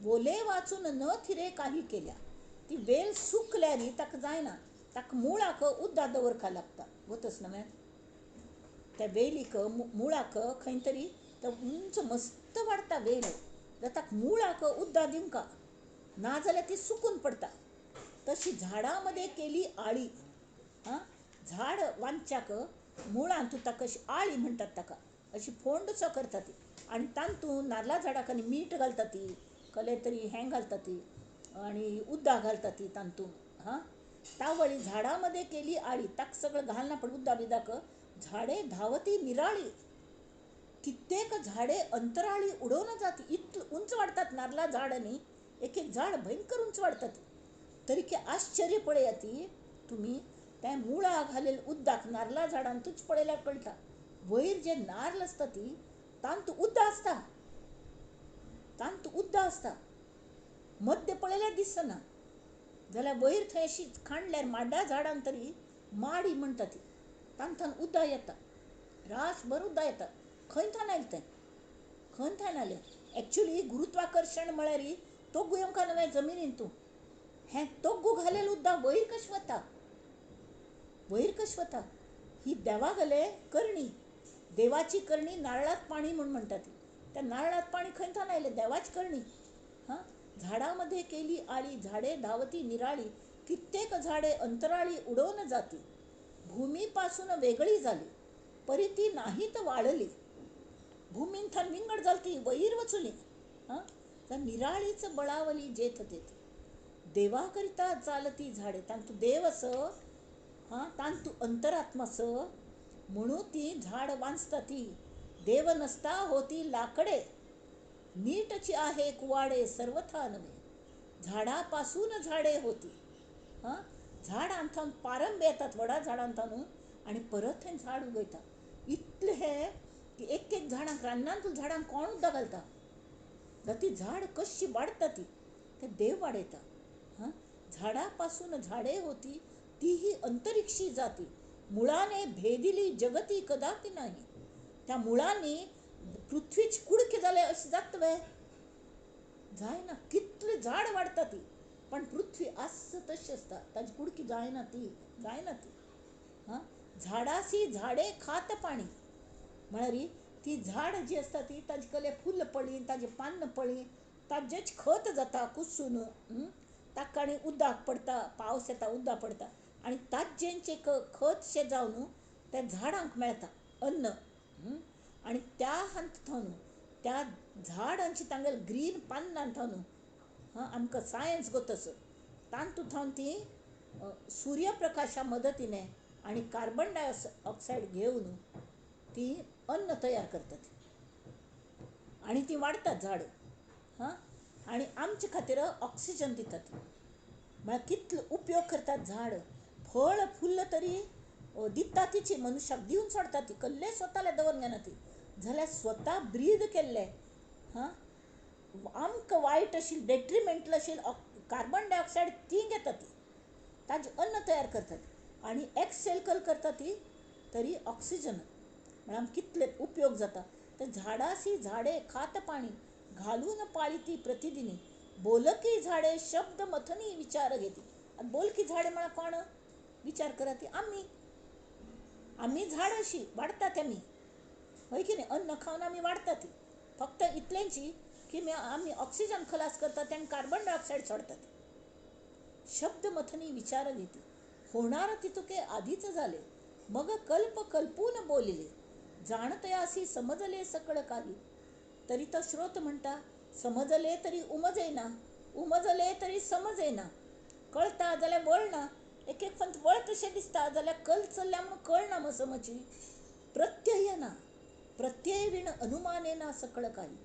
A: ओले वाचून न थिरे काही केल्या. ती वेल सुकल्यारी ताका जायना, ताका मुळाक उद्दां दवरका लागता वतच न्हय त्या वेलीक मुळाक खंय तरी उंच मस्त वाडटा वेल जाल्यार ताका मुळाक उद्दां दिवंका नाजाल्यार ती सुकून पडटा. तशी झाडामध्ये केली आळी. झाड वांच्याक मुळांतू ताका अशी आळी म्हणटात ताका अशी फोंडसो करता ती आणि तांतू नाल्ला झाडाक आनी मीठ घालता ती कले तरी हें घालता ती आणि उद्दां घालता ती तांतू तावळी झाडामध्ये केली आळी, ताक सगळं घालना पण उद्दा बिदाक, झाडे धावती निराळी, कित्येक झाडे अंतराळी उडवून जाती. उंच वाढतात नारळा झाडनी, एक एक झाड भयंकर उंच वाढतात. तरी की आश्चर्य पडे येते, तुम्ही त्या मुळा घालेल उद्दाक नारळा झाडान तुच पडेला कळटा. वयर जे नारळ असता ती तांत उद्दा असता, तांत उद्दा असता, मध्य पळयल्यार दिसना. जाल्यार वयर थंय अशी खांडल्यार माड्डा झाडान तरी माडी म्हणटा ती, तांथान उद्दा येता, रासभर उद्दा येता. खंयथान आयलें तें, खंयथान आयलें. एक्चुली गुरुत्वाकर्षण म्हळ्यार तोग्गू येवंका न्हय जमिनीन तूं, हें तोग्गू घालेल उद्दा वयर कशें वता, वयर कशें वता. ही देवागले करणी, देवाची करणी नारळात पाणी म्हणून म्हणटा ती. त्या नारळात पाणी खंयथान आयलें, देवाची करणी. हां, झाडामध्ये केली आळी, झाडे धावती निराळी, कित्येक झाडे अंतराळी उडवून जाती. भूमीपासून वेगळी झाली, परी ती नाहीत वाळली. भूमीन थान विंगड जालती, वयर वचुली. हां, तर निराळीच बळावली जेथ तेथ, देवाकरिता चालती झाडे. तांतू देव अस, हां, तांतू अंतरात्मा स, म्हणून ती झाड वांचता ती. देव नसता होती लाकडे, नीटची आहे कुवाडे सर्वथा नव्हे. झाडापासून झाडे होती. हां, झाड अंथान पारंब येतात वडा झाडांथानू, आणि परत हे झाड उगयता. इतले हे की एक एक झाडांक रानांतून झाडांक कोण उद्दा घालता, जाल्यार ती झाड कशी वाडटा ती ते देव वाडयता. हां, झाडापासून झाडे होती, तीही अंतरिक्षी जाती. मुळाने भेदिली जगती कदापि नाही. त्या मुळांनी पृथ्वीच कुडके जाले अशें जाता वे, जायना. कितले झाड वाडटा ती, पण पृथ्वी आस तशी आसता, ताजी कुडकी जायना ती, जायना ती. हां, झाडासी झाडे खात पाणी म्हळ्यार ती झाड जी आसता ती ताजे कले फुल्ल पळी, ताजे पान पळी, ताजेच खत जाता कुसून. ताका आनी उदक पडटा, पावस येता उदक पडटा, आनी ताजेंचे खत शे जावन त्या झाडांक मेळटा अन्न. आनी त्या हांतथानू त्या झाडांची तांगेल ग्रीन पानांथानू, हां, आमकां सायन्स गोतस तांतू थावन ती सूर्यप्रकाशा मदतीने आणि कार्बन डायऑक्साईड घेऊन ती अन्न तयार करतात आणि ती वाढतात झाड. हां, आणि आमच्या खातीर ऑक्सिजन दितात. म्हळ्यार कितलो उपयोग करतात झाड. फळ फुल्ल तरी दिता तिची, मनशाक दिवन सोडता ती, कसले स्वताले दवरून घेना ती. जाल्यार स्वता ब्रीद केल्ले, हां, आमकां वायट आशिल्ली डेट्रिमेंटल आशिल्ली कार्बन डायऑक्साईड ती घेता ती, ताजे अन्न तयार करतात आणि एक्सेल्कल करता ती तरी ऑक्सिजन. म्हळ्यार कितले उपयोग जाता. तर झाडासी झाडे खात पाणी, घालून पाळीती प्रतिदिनी, बोलकी झाडे शब्द मथनी विचार घेती. आता बोलकी झाडे म्हळ्यार कोण, विचार करा ती आम्ही. आम्ही झाड अशी वाडतात आमी, होय की नाही. अन्न खावन आमी वाडटा ती, फक्त इतल्यांची की आमी ऑक्सिजन खलास करता तें कार्बन डायऑक्साईड सोडतात. शब्द मथनी विचार घेती, होणार तितुके आधीच झाले, मग कल्प कल्पून बोलिले, जाणतयासी समजले सकळ काही. तरी तो श्रोत म्हणता, समजले तरी उमजेना, उमजले तरी समजेना. कळता जाल्यार वळना, एक एक फंत वळ तशें दिसता, जाल्यार कल चल्ल्या म्हणून कळना मग समजी. प्रत्यय ना, प्रत्यय विण अनुमानेना सकळ काही.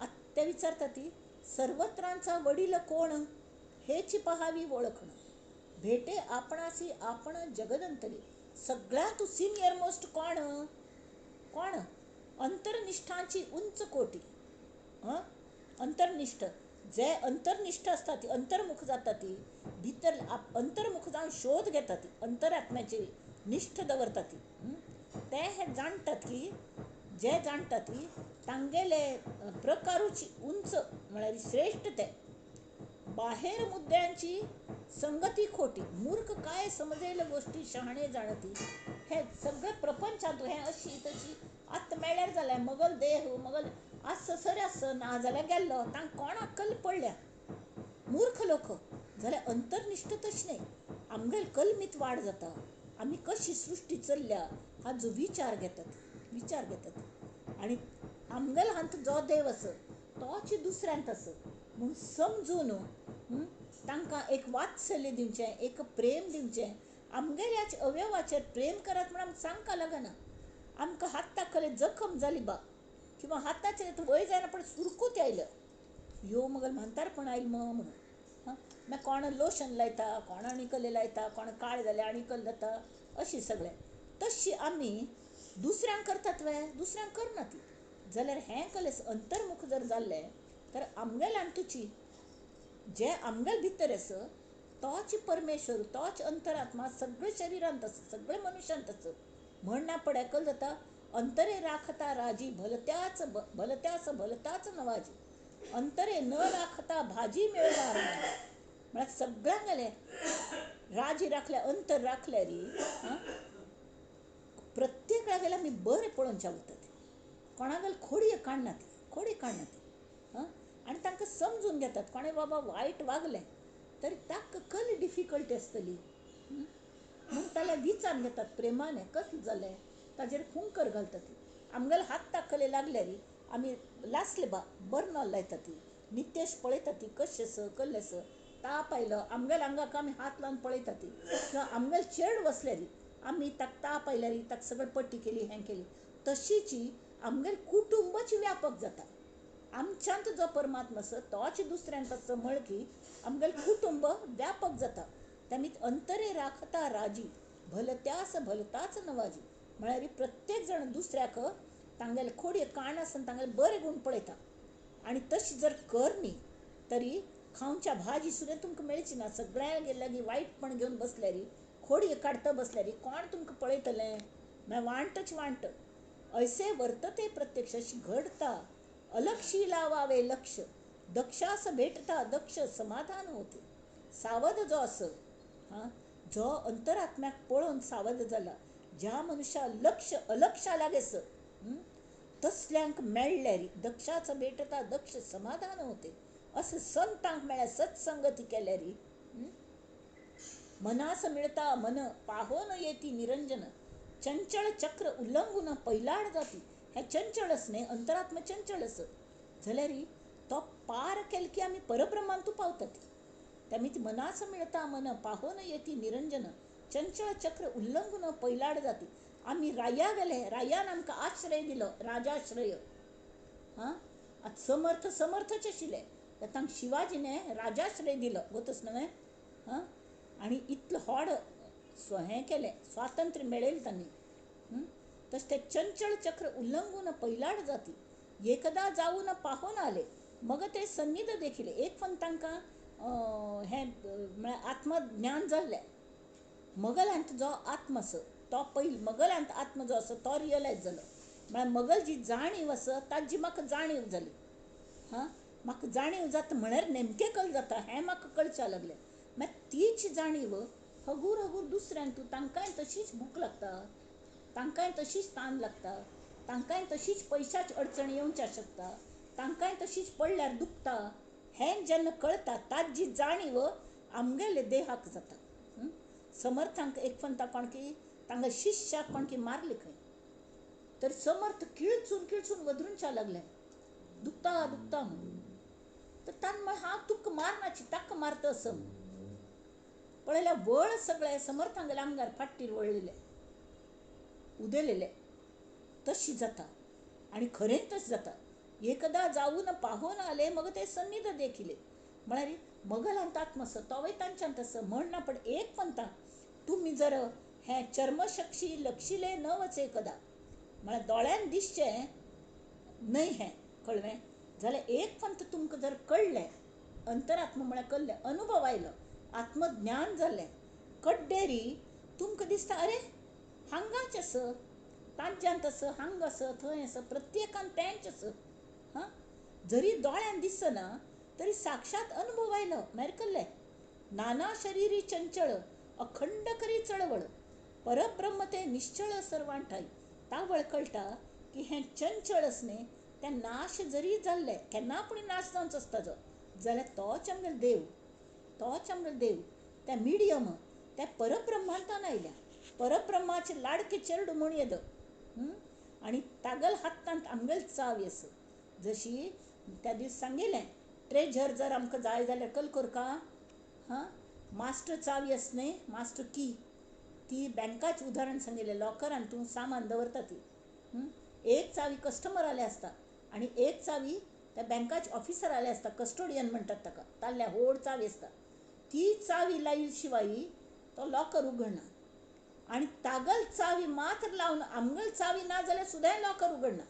A: आत्या विचारता ती, सर्वत्रांचा वडील कोण, हेची पहावी ओळखणं. भेटे आपणासी आपण जगदंतरी, सगळ्यात सिनियर मोस्ट कोण, कोण, अंतर्निष्ठांची उंच कोटी. अंतर्निष्ठ, जे अंतर्निष्ठ असता ती अंतर्मुख जाता ती, भितर अंतर्मुख जावन शोध घेता ती, अंतरात्म्याची निष्ठ दवरता ती. ते हे जाणतात की, जे जाणता ती तांगेले प्रकारूची उंच म्हळ्यार श्रेष्ठ ते. बाहेर मुद्द्यांची संगती खोटी, मूर्ख काय समजेल गोष्टी शहाणे जाणती. हे सगळे प्रपंचात हे अशी तशी आत मेळ्यार जाल्यार मगल देह मगल आस सऱ्यास ना जाल्यार गेल्लो, तांकां कोण अक्कल पडल्या. मूर्ख लोक. जाल्यार अंतर्निष्ठ तशें नाही, आमगेल कलमीत वाड जाता, आमी कशी सृश्टी चल्ल्या हाचो विचार घेतात, विचार घेतात. आणि आमगेल हांत जो देव आस तोच दुसऱ्यांत आस म्हूण समजून तांकां एक वात्सल्य दिवचें, एक प्रेम दिवचें. आमगेल्या अवयवाचेर प्रेम करात म्हण आमकां सांगपाक लागना. आमकां हात दाखयले जखम जाली बा, किंवा हाताचेर वय जायना पण सुरकूत आयलं, यो मगल म्हातारपण आयलें म्हणून. मागीर कोण लोशन लायता, कोण आनीकले लायता, कोण काळ जाले आनीकल जाता, अशी सगळें. तशी आमी दुसऱ्यांक करतात वे, दुसऱ्यांक करना ती. जाल्यार हें कलेस अंतर्मुख जर जाल्लें तर आमगेल्यान तुची जे आमगेल भितर आसा तोच परमेश्वर, तोच अंतरात्मा सगळे शरिरांत आसा, सगळे मनशांत आसा. म्हणना पड एकल जाता, अंतरे राखता राजी भलत्याच भलताच नवाजी, अंतरे न राखता भाजी मिळणार नाही. म्हळ्यार सगळ्यांक गेले राजी राखल्या, अंतर राखल्या री प्रत्येक वेळा गेल्यार आमी बरें पळोवनचें उरता. कोणागेल खोडये काडना ती, खोडी काडना ती. आनी तांकां समजून घेतात. कोणें बाबा वायट वागलें तरी ताका कसली डिफिकल्टी आसतली, म्हूण ताल्या विचार घेतात प्रेमाने कसलें जालें, ताजेर फुंकर घालता ती. आमगेले हात दाखयले लागले री आमी लासले बा बर्नॉल लायता ती. नितेश पळयता ती कशें आसा कसलें आसा. ताप आयलो आमगेल्या आंगाक आमी हात लावन पळयता ती. किंवा आमगेले चेड वसले री आमी ताका ताप आयल्या री ताका सगळें पट्टी केली, हें केली. तशीची आमगेले कुटुंबाची व्यापक जाता. आमच्यांत जो परमात्मा आसा तोच दुसऱ्यांत आसा म्हळकी आमगेलें कुटुंब व्यापक जाता. त्यामीत अंतरे राखता राजी भलत्यास भलताच नवाजी. म्हळ्यार प्रत्येक जाण दुसऱ्याक तांगेले खोडये काण आसा तांगेले बरे गूण पळयता. आनी तशी जर करनी तरी खावच्या भाजी सुद्दां तुमकां मेळची ना. सगळ्या लागीं वायटपण घेवन बसल्यारी, खोडये काडटा बसल्यारी कोण तुमकां पळयतलें. मागीर वांटच वांट. ऐसे वर्तते प्रत्यक्ष, अशी घडता. अलक्षी लावावे लक्ष, दक्षास भेटता दक्ष समाधान होते. सावध जो असो, जो अंतरात्म्याक पळोवन सावध जाला, ज्या मनशा लक्ष अलक्षा लागेस तसल्यांक मेळल्यारी दक्षाचं भेटता दक्ष समाधान होते. असं संतांक मेळ्ळ्या, सत्संगती केल्यारी मनास मिळता मन पाहोन येती निरंजन, चंचळ चक्र उल्लंघून पैलाड जाती. हे चंचळच न्ही, अंतरात्मा चंचळच जाल्यार तो पार केल की आमी परब्रह्मान तूं पावतात. त्यामीत मनास मिळता मन पाहोन येती निरंजन, चंचळ चक्र उल्लंघून पैलाड जाती. आमी राया गेले, रायान आमकां आश्रय दिलो, राजाश्रय. आता समर्थच आशिल्ले तांकां शिवाजीने राजाश्रय दिलो गोतूच न्हय. आनी इतलो व्हड हें केलें, स्वातंत्र्य मेळयलें तांणी. तशें ते चंचळ चक्र उल्लंघून पैलाड जाती. एकदा जाऊन पाहोन आले मग ते सन्निध देखील. एक पण तांकां हें म्हळ्यार आत्मज्ञान जाल्लें. मगलांत जो आत्मा आसा तो पयलीं, मगलांत आत्मा जो आसा तो रियलायज जालो. म्हळ्यार मगल जी जाणीव आसा ताजी म्हाका जाणीव जाली. म्हाका जाणीव जाता म्हळ्यार नेमकें कळ जाता हें म्हाका कळचें लागलें. मागीर तीच जाणीव हगूर हगूर दुसऱ्यांक, तांकांय तशीच भूक लागता, तांकांय तशीच तान लागता, तांकांय तशीच पयशाची अडचण येवच्या शकता, तांकांय तशीच पडल्यार दुखता. हें जेन्ना कळटा ताजी जाणीव आमगेले देहाक जाता. समर्थांक एक फंता कोण की तांगे शिश्याक कोण की मारले खंय, तर समर्थ किळचून वदरूनच्या लागले दुखता दुखता म्हणून. तर तान हांव तुका मारनाची ताका मारता असं पळयल्यार वळ सगळे समर्थांगेले आमगार फाटीर वळलेले उदेलेले. तशी जाता आनी खरेंच तशें जाता. एकदा जाऊन पाहोन आले मग ते सन्निध देखिले. म्हळ्यार मगलांत आत्मा आसा तोवय तांच्यांत आसा. म्हणना पण एक पंथा तुमी जर हें चर्मशक्षी लक्षिले न वचे कदा, म्हळ्यार दोळ्यान दिसचें न्हय हें कळ्ळें जाल्यार एक पंथ तुमकां जर कळ्ळें, अंतरात्मा म्हळ्यार कळ्ळें, अनुभव आयलो, आत्मज्ञान जाल्लें, कड्डेरी तुमकां दिसता अरे हांगाच आसा, तांच्यांत आसा, हांगा आसा, थंय आसा, प्रत्येकान तेंच आसा. जरी दोळ्यान दिसना तरी साक्षात अनुभव आयलो मागीर कळ्ळें. नाना शरीरी चंचळ अखंड करी चळवळ, परब्रह्म ते निश्चळ सर्वांठाई. ता वळखळटा की हें चंचळच न्ही, तें नाश जरी जाल्लें केन्ना पूण नाश जावंच आसता जो जाल्यार तोच आमगेलो देव, तोच आमगेलो देव. ते मिडियम ते परब्रह्मांतान आयल्या, परब्रह्माचे लाडके चेडू म्हूण येद. आनी तागल हातांत आमगेली चावी आसा. जशी त्या दीस सांगिल्लें ट्रेजर जर आमकां जाय जाल्यार कल करका, हां, मास्टर चावी असणे, मास्टर की ती बँकाच उदाहरण सांगितलें. लॉकरान तूं सामान दवरता ती. एक चावी कस्टमर आले असता आणि एक चावी त्या बँकाचे ऑफिसर आले असता, कस्टोडियन म्हणतात ताका. ताल्ल्या व्हड चावी असता, ती चावी लायिल शिवाय तो लॉकर उघडना. आणि तागल चावी मात्र लावून आमगल चावी ना जाल्यार सुद्दां लॉकर उघडना.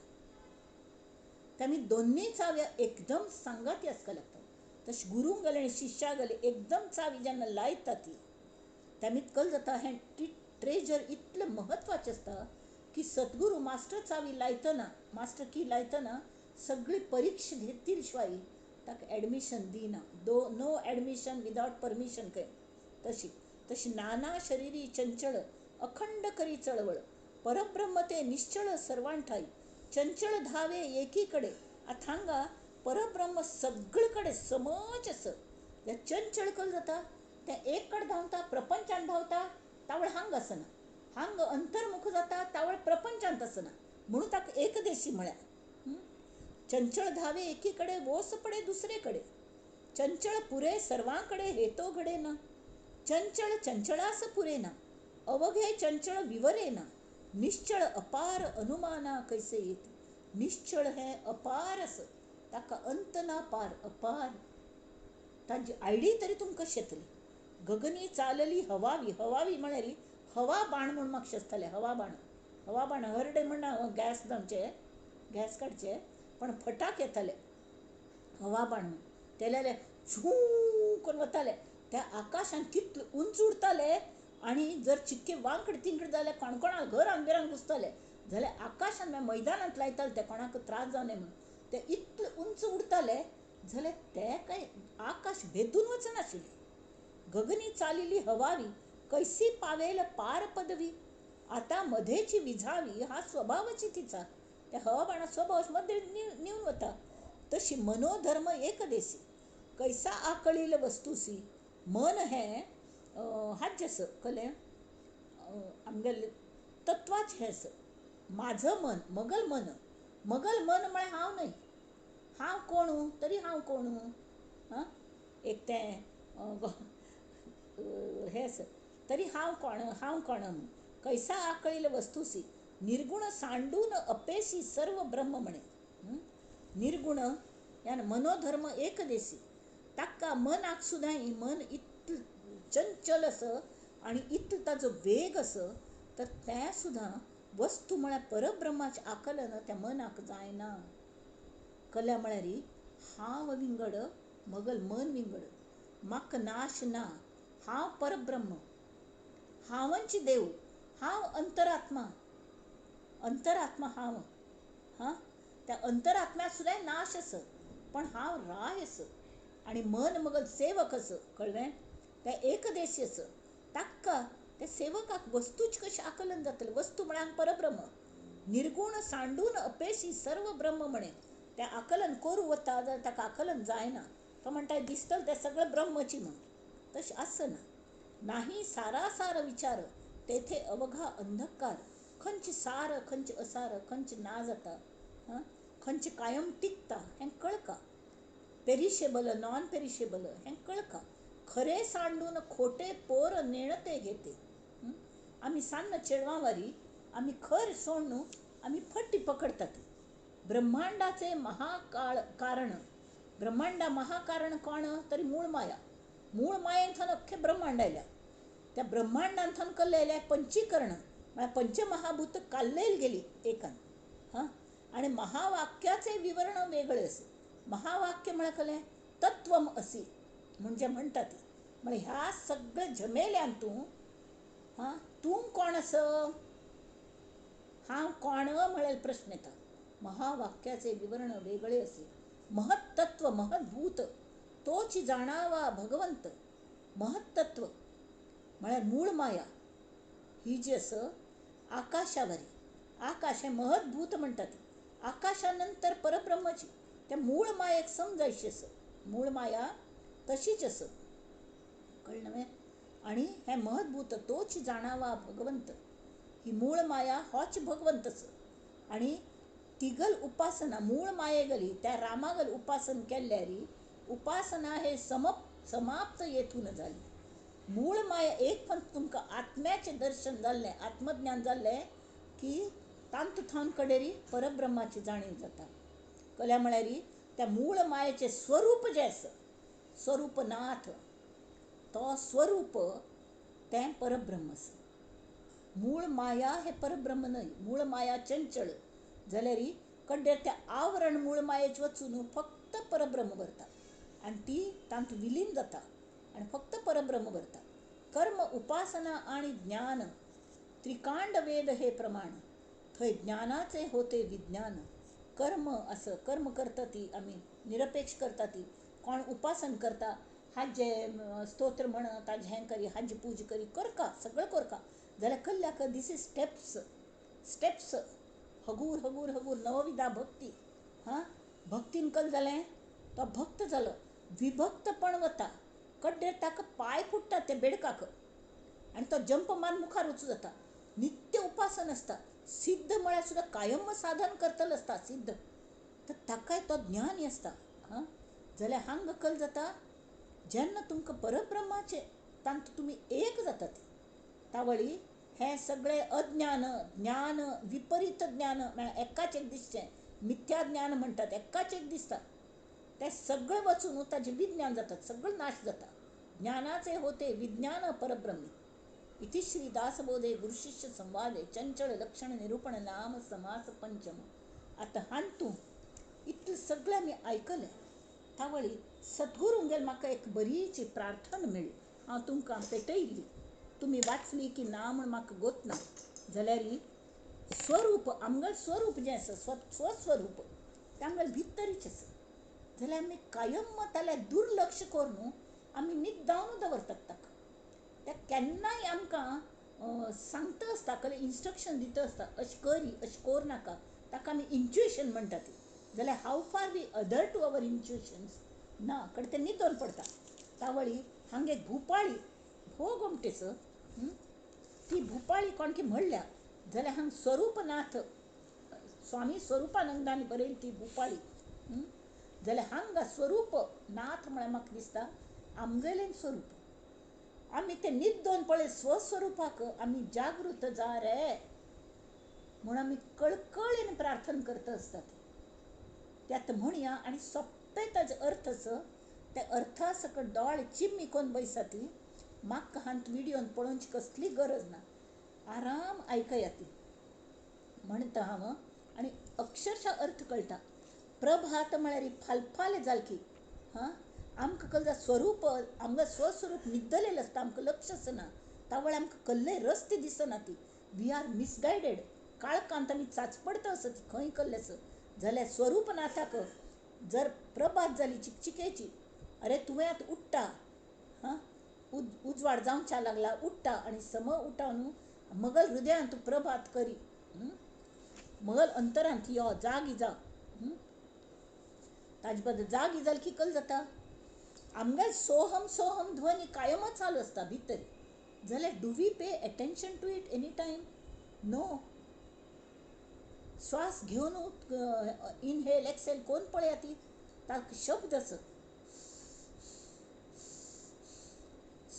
A: त्यामुळे दोन्ही चाव्या एकदम सांगाती आसपाक लागतात. तशी गुरूंक गेले आणि शिष्या गेले एकदम चावी जेन्ना लायता ती, त्यामुळे कल जाता हें ट्रेजर इतलें म्हत्वाचें आसता की सद्गुरू मास्टर चावी लायतना, मास्टर की लायतना सगळी परीक्षा घेतली शिवाय ताका एडमिशन दिना. नो एडमिशन विदाउट परमिशन काय. तशी नाना शरीरी चंचळ अखंड करी चळवळ, परब्रह्म ते निश्चळ सर्वांठाई, चंचळ धावे एकीकडे. आता हांगा परब्रह्म सगळीकडे समच आस. त्या चंचळ कल जाता त्या एक कಡೆ धांवता, प्रपंचान धांवता, तावळ हांग आसना. हांग अंतर्मुख जाता, तावळ प्रपंचांत आसना. म्हणून ताका एकदेशी म्हळ्या. चंचळ धावे एकीकडे, वोस पडे दुसरेकडे. चंचळ पुरे सर्वांकडे, हेतो घडे ना. चंचळ चंचळास पुरे ना, अवघे चंचळ विवरे ना. निश्चळ अपार अनुमाना कैसे येते. निश्चळ हे अपार अस, ताका अंत ना पार. अपार ताची आयडी तरी तुमकां कशी येतली. गगनी चालली हवावी. हवावी म्हळ्यार हवा बाण म्हूण म्हाका आसतालें. हवा बाण हरडे म्हणना गॅस जावचे, गॅस काडचे, पण फटाक येताले हवा बाण म्हणून. तेल्याले छू करून वताले. त्या आकाशान कितले उंच उडताले आणि जर चिक्के वांकड तिंकड जाल्यार कोणकोणा घरान बिरान घुसताले जाल्यार आकाशान मैदानांत लायताले ते कोणाक त्रास जावं नये म्हणून. ते इतले उंच उडताले जाल्यार ते काय आकाश भेदून वचनाशिल्ले. गगनी चालिली हवावी, कैसी पावेल पार पदवी. आता मध्येची विझावी हा स्वभावाची तिचा. त्या हवाबाणा स्वभाव मध्ये नेऊन वता. तशी मनोधर्म एकदेशी, कैसा आकळील वस्तूसी. मन हे हाच कले आमगेले तत्वाच हें आस. माझं मन, मगल मन म्हळ्यार हांव न्हय. हांव कोणू तरी हांव कोणू. एक तें हें आस तरी हांव कोण. कैसा आकळील वस्तूसी, निर्गुण सांडून अपेशी सर्व ब्रह्म म्हणे. निर्गुण यान मनोधर्म एकदेशी. ताका मनाक सुद्दां मन इतलें चंचल आस आणि इतलो ताजो वेग आस, तर तें सुद्दां वस्तू म्हळ्यार परब्रह्माचें आकलन त्या मनाक जायना. कल्या म्हळ्यार हांव विंगड मगल मन विंगड. म्हाका नाश ना. हांव परब्रह्म, हांवच देव, हांव अंतरात्मा हांव. त्या अंतरात्म्याक सुद्दां नाश आस, पण हांव राय आस आणि मन मगल सेवक आस. कळ्ळें. ते एकदेशी आस. ताका त्या सेवकाक वस्तूच कशें आकलन जातलें. वस्तू म्हळ्यार परब्रह्म. निर्गुण सांडून अपेशी सर्व ब्रह्म म्हणे. तें आकलन करूं वता जाल्यार ताका आकलन जायना. तो म्हणटा दिसतलें तें सगळें ब्रह्मची म्हूण. तशें आसना. नाही सारासार विचार, तेथे अवघा अंधकार. खंयचे सार, खंयचे असार, खंयचे ना जाता, खंयचे कायम टिकता हें कळका. पेरिशेबल नॉन पेरिशेबल हें कळका. खरे सांडून खोटे पोर नेणते घेते. आमी सान्न चेडवांवारी आमी खर सोडून आमी फट्टी पकडतात. ब्रह्मांडाचे महाकारण. ब्रह्मांडा महाकारण कोण तरी मूळ माया. मूळ मायेंतल्यान अख्खें ब्रह्मांड आयल्या. त्या ब्रह्मांडांतल्यान कल्ले आयल्या पंचीकरण म्हळ्यार पंचमहाभूत काल्लेल गेली एकान. आणि महावाक्याचे विवरण वेगळे असे. महावाक्य म्हळ्यार कलें तत्वम असी म्हणजे म्हणटात. म्हळ्यार ह्या सगळ्या झमेल्यांत तूं कोण आस. हांव कोण म्हळ्यार प्रश्न येता. महावाक्याचे विवरण वेगळे असे. महत्तत्व महद्भूत तोच जाणावा भगवंत. महत्तत्व म्हळ्यार मूळ माया ही जी आस आकाशावरी. आकाश हे महद्भूत म्हणटात. आकाशानंतर परब्रह्मची त्या मूळ मायेक समजायची आस. मूळ माया तशीच आस. कळ्ळें न्हय. आणि हें महद्भूत तोच जाणावा भगवंत. ही मूळ माया होच भगवंत आस. आणि तिगल उपासना मूळ मायेगली त्या रामागल उपासन केल्यारी उपासना हे समाप्त येथून झाली. मूळ माया एक पण तुमका आत्म्याचे दर्शन झाले, आत्मज्ञान झाले की तांत थान कडेरी परब्रह्माची जाणीव जाता. कल्या म्हळ्यार त्या मूळ मायेचे स्वरूप जे आसा, स्वरूपनाथ, तो स्वरूप तें परब्रह्म आसा. मूळ माया हे परब्रह्म न्हय. मूळ माया चंचळ जाल्यार कड्डे त्या आवरण मूळ मायेच वचून फक्त परब्रह्म भरता आणि ती तांत विलीन जाता आणि फक्त परब्रह्म भरता. कर्म, उपासना आणि ज्ञान त्रिकांड वेद हे प्रमाण. थंय ज्ञानाचे होते विज्ञान. कर्म असं कर्म करता ती आम्ही निरपेक्ष करता ती. कोण उपासन करता, हाजे स्तोत्र म्हणत, आज हें करी, हाजी पूज करी, करका सगळं करका जाल्यार कल्ल्याक दीस इज स्टेप्स हगूर हगूर हगूर नवविधा भक्ती. हां, भक्तीन कल जालें तो भक्त जालो. विभक्तपण वता कड्डेर ताका पांय फुट्टा ते बेडकाक आणि तो जंप मारून मुखार वचूं जाता. नित्य उपासन आसता. सिद्ध म्हळ्यार सुद्दां कायम साधन करतलो आसता सिद्ध, तर ताकाय तो ज्ञानी आसता. हां, जाल्यार हांग कल जाता जेन्ना तुमकां परब्रह्माचे तांत तुमी एक जातात. तावळी हें सगळें अज्ञान, ज्ञान, विपरीत ज्ञान म्हळ्यार एकाच एक दिसचें, मिथ्या ज्ञान म्हणटात, एकाच एक दिसता, ते सगळें वचून ताजें विज्ञान जातात, सगळं नाश जाता. ज्ञानाचे होते विज्ञान परब्रह्मी. इति श्री दासबोधे गुरुशिष्य संवादे चंचळ लक्षण निरूपण नाम समास पंचम. आता हांतू इतलें सगळें मी ऐकलें. तावळी सद्गुरूंगेर म्हाका एक बरीची प्रार्थना मेळ्ळी. हांव तुमकां पेटयली. तुम्ही वाचली की ना म्हण म्हाका गोतना. जाल्यार स्वरूप आमगें स्वरूप जें आसा, स्वस्वरूप तें आमगेल्या भितरीच आसा. जाल्यार आमी कायम ताल्यार दुर्लक्ष करून आमी न्हिद्दावन दवरतात ताका. ते केन्नाय आमकां सांगता आसता, कसलें इन्स्ट्रक्शन दिता आसता, अशें करी अशें कोर नाका. ताका आमी इंट्युशन म्हणटात. जाल्यार how far we adhere to our intuitions ना, कडे ते न्हिदोन पडटा. तावळी हांगे भुपाळी भोग घुमटेच ती भुपाळी कोणकी म्हणल्या जाल्यार हांग स्वरूपनाथ स्वामी स्वरूपानंदानी बरयली ती भुपाळी. जाल्यार हांगा स्वरूप नाथ म्हळ्यार म्हाका दिसता आमगेलें स्वरूप. आमी ते न्हिदोन पळय स्वस्वरूपाक आमी जागृत जा रे म्हूण आमी कळकळीन प्रार्थना करता आसतात. त्यात म्हणया आनी सोंपे ताजो अर्थ आसा. ते अर्था सकट दोळे चिम्मी कोन बैसा ती. म्हाका हांत व्हिडियोन पळोवची कसली गरज ना, आराम आयकया ती म्हणटा हांव. आनी अक्षरशा अर्थ कळटा. प्रभात म्हळ्यार फालफाले जालकी. हां, आमकां कळटा स्वरूप आमगें स्वस्वरूप न्हिदलेलें आसता, आमकां लक्ष आसना. तावळे आमकां कसलेय रस्ते दिसना ती. We are misguided. काळखांत आमी चाचपडटा आसा ती खंय कल्ले आसा. जाल्यार स्वरूपनाथाक जर प्रभात जाली चिकचिकेची, अरे तुवें आतां उठ्ठा, हां, उजवाड जावच्या लागला, उठ्ठा आनी सम उठोवन मगल हृदयांत प्रभात करी, मगल अंतरांत यो जागी जा. ताजे बद्दल जागी जाल की कल जाता आमगे सोहम सोहम ध्वनी कायमच चालू आसता भितर. जाल्यार do we pay attention to it any time? No. श्वास घेवन इनहेल एक्सेल कोण पळया ती, ताका शब्द आसा.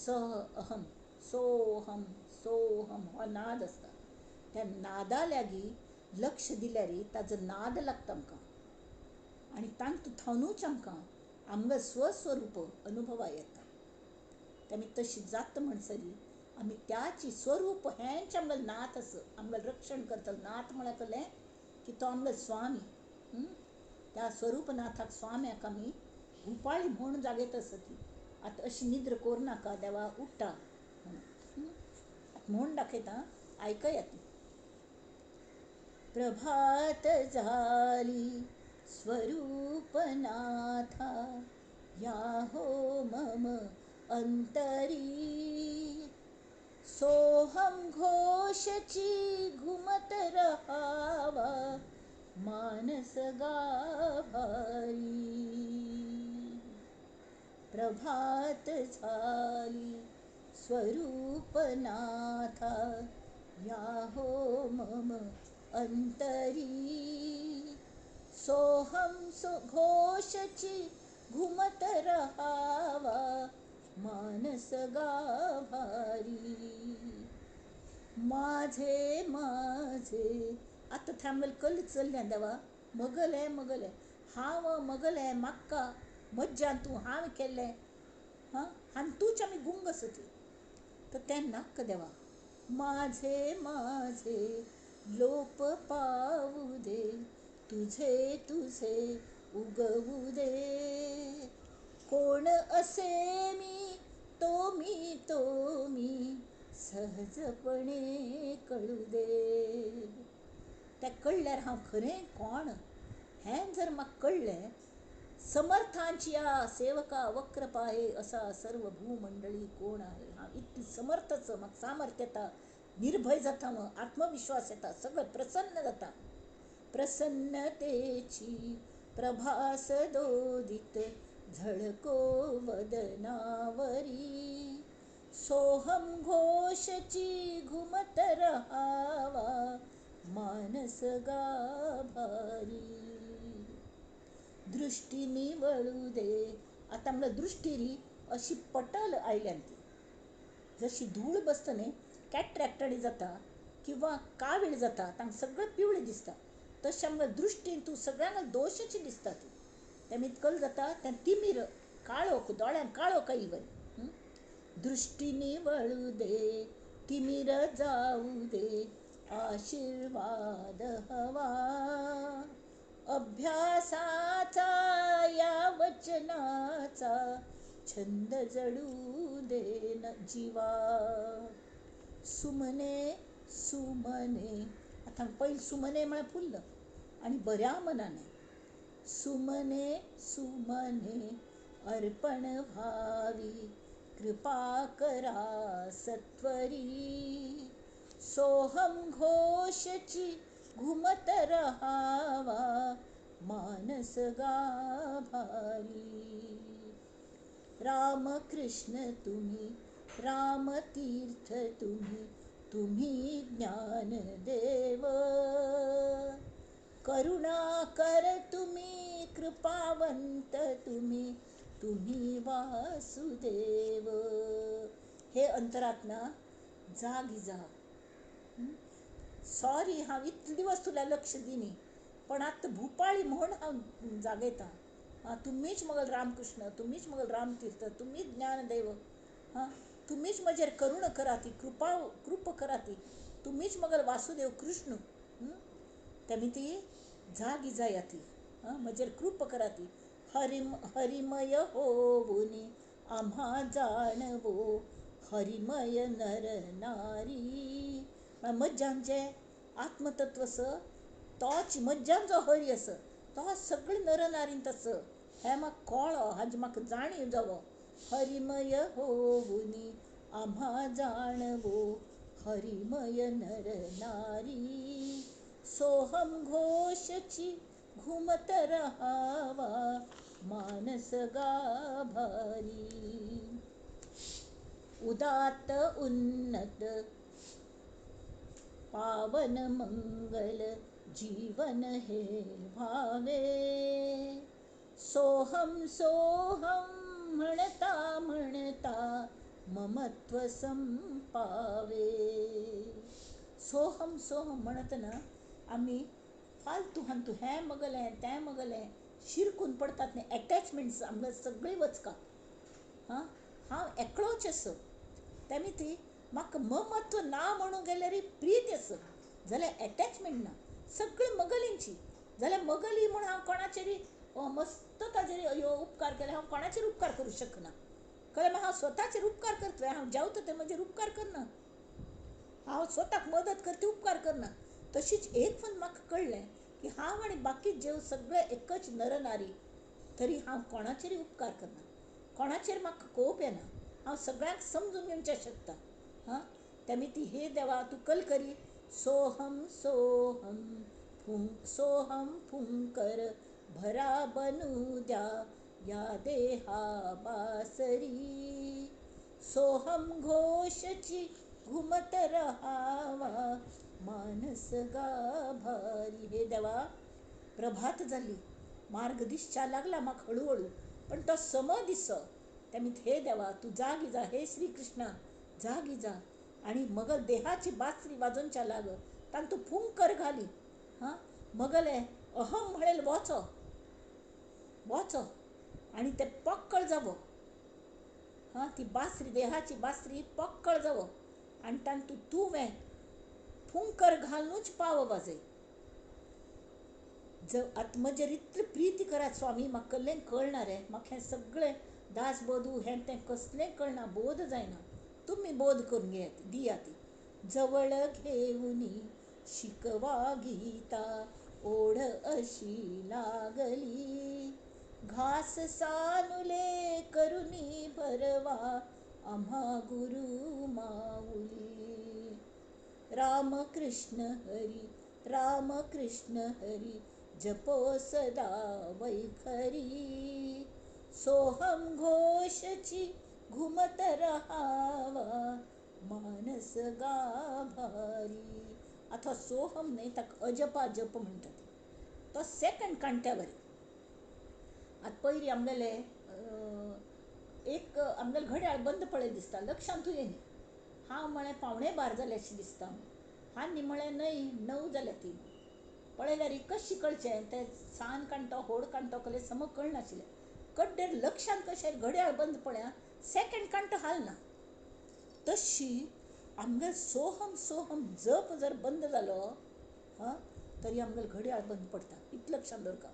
A: अहम सोहम सोहम हो नाद आसता. त्या नादा लागीं लक्ष दिल्यार ताजो नाद लागता आमकां आनी तांत थावनूच आमकां आमगे स्वस्वरूप अनुभवा येता. ते आमी तशी जाता म्हणसरी आमी त्याची स्वरूप हेंच आमगेलें नाथ आसा, आमगेलें रक्षण करतलो नाथ म्हळ्यार कळ्ळें की तो आमगेलो स्वामी. त्या स्वरूपनाथाक स्वाम्याक आमी भुपाळी म्हूण जागयता आसा ती. आतां अशी निद्र करूं नाका, देवा उठ्ठा म्हणून. म्हूण दाखयता, आयकया ती. प्रभात जाली स्वरूपनाथा, या हो मम अंतरी, सोहम घोषची घुमत रहावा मानस गाभारी. प्रभात झाली स्वरूपनाथा, या हो मम अंतरी, सोहम घोषची घुमत रहावा मानस गाभारी. माझे माझे आता थांबल कल चलल्या देवा मगल आहे मगल आहे हाव मगल आहे मक्का मज्जा तू हाव केले हां आणि तूच आम्ही गुंगस होती तर त्या नाक देवा माझे माझे लोप पावू दे तुझे तुझे उगवू दे कोण असे मी सहजपणे कळू दे. त्या कळल्यार हांव खरें कोण हें जर म्हाका कळ्ळें समर्थांची या सेवका वक्र पाहे असा सर्व भूमंडळी कोण आहे. हांव इतली समर्थच म्हाका सामर्थ्य येता निर्भय जाता मग आत्मविश्वास येता सगळं प्रसन्न जाता. प्रसन्नतेची प्रभास दोदित झळको वदनावरी सोहम घोषची घुमत रहावा मानस गाभारी. दृष्टी निवळू दे आता मला दृष्टी री अशी पटल आयल्यान ती जशी धूळ बसता न्ही कॅट्रॅक्टडी जाता किंवा कावीळ जाता तांकां सगळें पिवळें दिसता तशें आमकां दृश्टीन तूं सगळ्यांक दोशाची दिसता ती तें कल जाता तें तिमीर काळोख दोळ्यांक काळोख आयली बरी. दृष्टी निवळू दे तिमीर जाऊ दे आशीर्वाद हवा अभ्यासाचा या वचनाचा छंद जडू दे न जीवा. सुमने सुमने आता पहिले सुमने म्हळ्यार फुल्ल आणि बऱ्या मनाने सुमने सुमने अर्पण भावी कृपा करा सत्वरी सोहम घोषची घुमत रहावा मानस गाभारी. राम कृष्ण तुम्ही रामतीर्थ तुम्ही ज्ञानदेव करुणाकर तुम्ही कृपावंत तुम्ही वासुदेव. हे अंतरात्मा जागी जा. सॉरी हांव इतले दिवस तुला लक्ष दिनी पण आतां भुपाळी म्हूण हांव जागयतां. तुमीच मगल रामकृष्ण तुमीच मगल रामतीर्थ तुमीच ज्ञानदेव हां तुमीच म्हजेर करुण कराती कृप कराती तुमीच मगल वासुदेव कृष्ण. तेमी ती जागी जाया ती म्हजेर कृप कराती. हरिमय होवुनी आम्हा जाणवो हरिमय नर नारी. मज्जांचे आत्मतत्व तोच मज्जांचो हरी आस तो सगळे नर नारीन तस हें म्हाका कळ्ळो हाजी म्हाका जाणीव जावो. हरिमय होवुनी आम्हा जाणवो हरिमय नर नारी सोहम घोषची घुमत रहावा मानस गाभारी. उदात्त उन्नत पावन मंगल जीवन हे भावे सोहम सोहम म्हणता म्हणता ममत्व संपावे. सोहम सोहम म्हणतना आम्ही फालतू हांतू हें मगलें तें मगलें शिरकून पडतात न्ही एटॅचमेंट्स आमकां सगळीं वचका हांव एकलोच आस तेमी ती म्हाका ममत्व ना म्हणून गेल्यार प्रीत आस जाल्यार एटॅचमेंट ना सगळीं मगलींची जाल्यार मगली म्हूण हांव कोणाचेरी मस्त ताजेर अयो उपकार केले हांव कोणाचेर उपकार करूं शकना कळ्ळें. हांव स्वताचेर उपकार करता हांव जेवता ते म्हजेर उपकार करना हांव स्वताक मदत करता उपकार करना. तशीच एक फन म्हाका कळ्ळें की हांव आनी बाकी जेव सगळे एकच नर नारी तरी हांव कोणाचेरय उपकार करना कोणाचेर म्हाका कोप येना हांव सगळ्यांक समजून घेवचें शकता. तेमी ती हे देवा तूं कल करी सोहम सोहम सोहम फुंकर भरा बनू द्या या देहा बासरी सोहम घोषची घुमत रहावा मानस गाभारी. हे देवा प्रभात जाली मार्ग दिसच्या लागला म्हाका हळूहळू पण तो सम दिस त्यामुळे हे देवा तू जागी जा, हे श्रीकृष्णा जागी जा. आणि मगल देहाची बासरी वाजोनच्या लाग तांक तू फुंकर घाली. हां मगले अहम म्हणेल वच वच आणि ते पक्कळ जावं. हां ती बासरी देहाची बासरी पक्कळ जावं आणि तांक तू वे फुंकर घालूनच पाव वाजय. आतां म्हजेर इतली प्रिती करात स्वामी, म्हाका कसलें कळना रे, म्हाका हें सगळें दास बोधू हें तें कसलें कळना, बोध जायना. तुमी बोध करून दियात. जवळ घेऊनी शिकवा गीता ओढ अशी लागली, घास सानुले करुनी भरवा आम्हा गुरु माऊली. राम कृष्ण हरी राम कृष्ण हरी जपो सदा वैखरी, सोहम घोषची घुमत रहावा मानस गाभारी. अथवा सोहम नाही ताका अजपा जप म्हणटात. तो सेकंड कांट्यावर. आता पयलीं आमगेले एक आमगेले घड्याळ बंद पडलें दिसता, लक्षांतूय येयना. हांव म्हळें 12:15 जालें अशें दिसता. हांनी म्हळें न्हय 9 जाल्यां ती. पळयल्यार कशी कळचें तें सान कांटो होड कांटो कसलें सम कळनाशिल्लें. कड्डेर लक्षांत कशें घड्याळ बंद पळया सेकंड कांटो हालना. तशी आमगेल सोहम सोहम जप जर बंद जालो हां तरी आमगेल घड्याळ बंद पडटा. इतलें लक्षांत दवरता.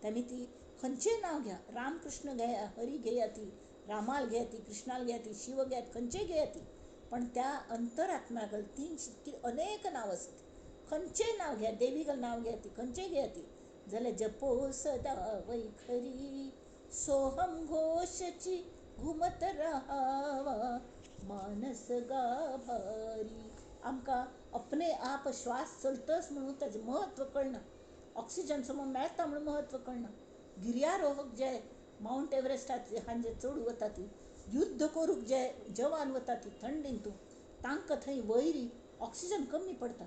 A: तांणी ती खंयचेंय नांव घेया, रामकृष्ण घेया, हरी घेया ती, रामाल घेया ती, कृष्णाल घेया ती, शिव घेया खंयचेंय घेया ती, पण त्या अंतरात्म्यागेल 300 अनेक नांव आसात. खंयचेंय नांव घेया, देवीगेल नांव घेया ती, खंयचेंय घेया ती, जाल्यार जपो सदा वैखरी, सोहम घोषची घुमत रहावा मानस गाभारी. आमकां अपने आप श्वास चलतस म्हणून ताजें महत्व कळना. ऑक्सिजन समोर मेळटा म्हणून महत्व कळना. गिर्यारोहक जे माउंट एव्हरेस्टार हांजे चड वता ती, युद्ध करूंक जे जवान वता ती थंडींतू, तांकां थंय वयरी ऑक्सिजन कमी पडटा.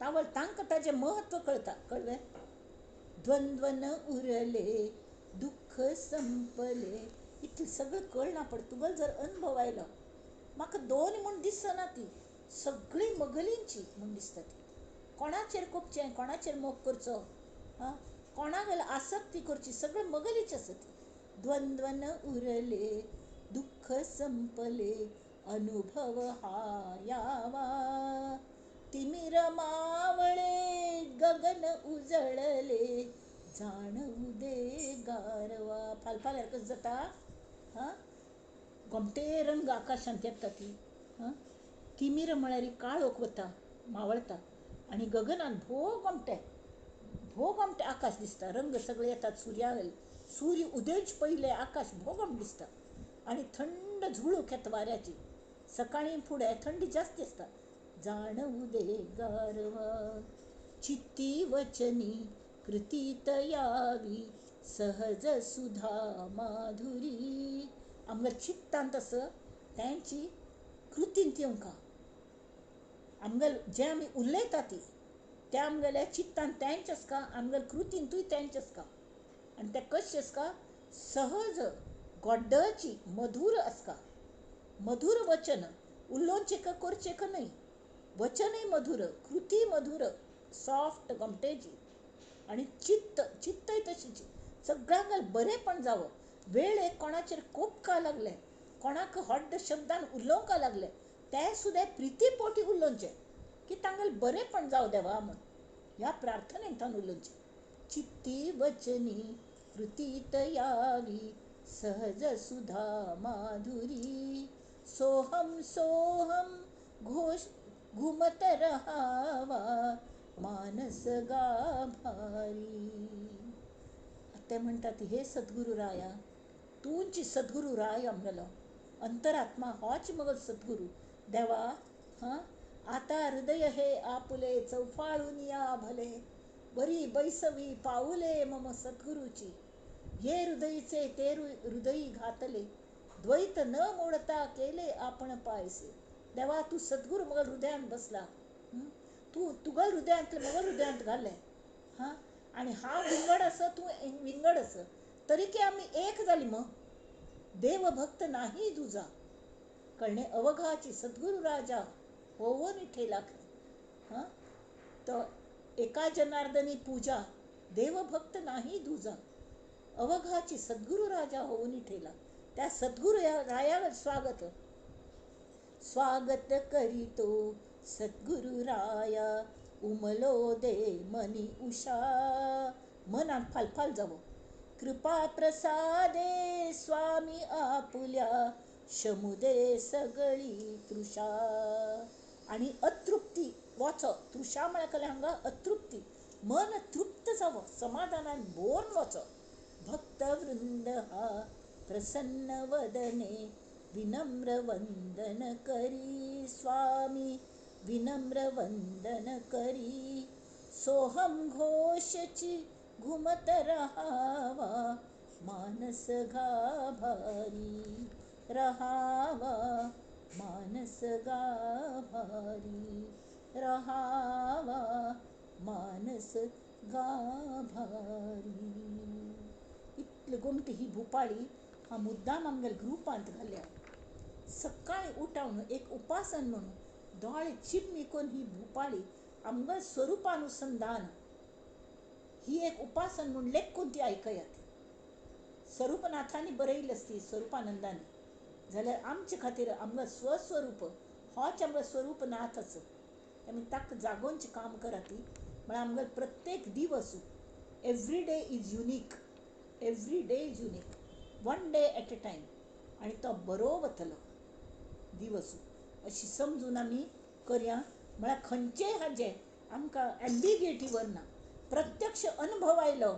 A: तावळ तांकां ताजें महत्व कळटा. कळ्ळें. द्वंद्वन उरले दुःख संपले इतलें सगळें कळना. पड तुगेलो जर अनुभव आयलो. म्हाका दोन म्हूण दिसना ती, सगळीं मगलींची म्हूण दिसता ती. कोणाचेर कोपचें, कोणाचेर मोग करचो, हां कोणागेर आसक्ती करची, सगळें मगलीच आसा ती. द्वंद्वन उरले दुःख संपले अनुभव हा यावा, तिमिर मावळे गगन उजळले जाणवू दे गारवा. फालफाल्यार कसं जाता. हां गोमटे रंग आकाशांत येता ती. हां तिमिर म्हळ्यार काळोख वता, मावळता आनी गगनांत भोगमटे आकाश दिसता. रंग सगळे येतात सुर्यावेले. सूर्य उदेंच पयले आकाश भोगम दिसता आनी थंड झुळूक येता वाऱ्याची. सकाळीं फुडें थंडी जास्ती आसता. जाणवू दे गारवा, चित्ती वचनी कृतीत यावी सहज सुधा माधुरी. आमगे चित्तांत आसा तांची कृतींत येवंका. आमगेल जें आमी उलयता ती तें आमगेल्या चित्तांत तेंच आसका, आमगेल कृतींतूय तेंच आसका. आनी तें कशें आसका, सहज गोड्डची मधुर आसका. मधुर वचन, उलोवचें करचें न्हय. वचनय मधुर, कृती मधुर, सॉफ्ट गोमटेची. आनी चित्तय तशीच. सगळ्यांगेर बरेंपण जावं. वेळ एक कोणाचेर कोपका लागलें, कोणाक व्हड्ड शब्दान उलोवंक लागलें, तें सुद्दां प्रिती पोटी उलोवचें की तांगेर बरेंपण जावं देवा म्हूण. ह्या प्रार्थनेंतल्यान उलोवचें. चित्ती वचनी कृतीत यावी सहज सुधा माधुरी, सोहम सोहम घोष घुमत रहावा मानस गाभारी. ते म्हणटात हे सद्गुरू राया, तूंच सद्गुरू राय आमगेलो. अंतरात्मा होच मगो सद्गुरू. देवा हां आता हृदय हे आपुले चौफाळून या भले, बरी बैसवी पाऊले मम सद्गुरूची, ये हृदयीचे ते हृदयी घातले, द्वैत न मोडता केले आपण पायसे. देवा तू सद्गुरू मग हृदयांत बसला. तू तुगेल हृदयांतले मग हृदयांत घालें. हां आनी हांव विंगड आसा, तूं विंगड आसा. तरी की आम्ही एक झाली मग देवभक्त नाही तुझा कळणे अवघाची सद्गुरु राजा होऊन ठेला. हां तर एका जनार्दनी पूजा देवभक्त नाही तुझा अवघाची सद्गुरु राजा होऊन ठेला. त्या सद्गुरु रायावर स्वागत स्वागत करीतो सद्गुरु राया उमलो दे मनी उषा. मनात फालफाल जावं. कृपा प्रसादे स्वामी आपुल्या शमुदे सगळी तृषा. आणि अतृप्ती वाच तृषा म्हळ्या हांगा अतृप्ती मन तृप्त जावं समाधानान बोर वाच. भक्तवृंद हा प्रसन्न वदने विनम्र वंदन करी स्वामी विनम्र वंदन करी. सोहम घोषची घुमत रहावा मानस गाभारी रहावा मानस गाभारी रहावा मानस गाभारी. इतली गोमटी ही भूपाळी हा मुद्दाम आमगेल ग्रुपांत घाल्या. सकाळी उठावन एक उपासन म्हणून दोळे चिमणी करून ही भूपाळी आमगेल स्वरूपानुसंधान ही एक उपासन म्हणून लेख कोणती ऐकयात. स्वरूपनाथांनी बरयली असती स्वरूपानंदाने जाल्यार आमचे खातीर आमगें स्वस्वरूप होच आमगें स्वरूपनाथच. आमी ताका जागोवनचें काम करात. म्हळ्यार आमगें प्रत्येक दिवस every day is unique. Every day is unique one day at a time. आनी तो बरो वतलो दिवस अशी समजून आमी करया. म्हळ्यार खंयचेय हाजें आमकां एम्बिग्युटी वरना. प्रत्यक्ष अनुभव आयलो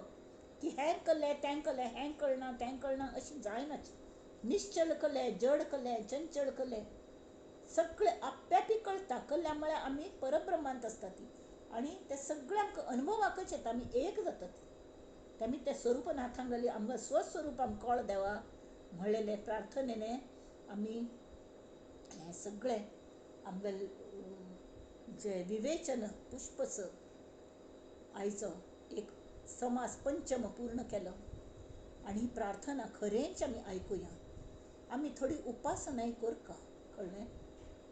A: की हें कलें तें कलें हें कळना तें कळना अशी जायनाच. निश्चल कलें जड कलें चंचळ कलें सगळें आप्यापी कळटा. कल्या म्हळ्यार आमी परब्रह्मांत आसता ती आनी तें सगळें आमकां अनुभवाकच येता. आमी एक जातात. आमी त्या स्वरूपनाथांगेली आमकां स्वस्वरूप आमकां कळ देवा म्हणलेले प्रार्थनेने आमी हें सगळें आमगें जे विवेचन पुष्पस आयचो एक समास पंचम पूर्ण केलो. आनी ही प्रार्थना खरेंच आमी आयकुया. आमी थोडी उपासनाय करका कळ्ळें.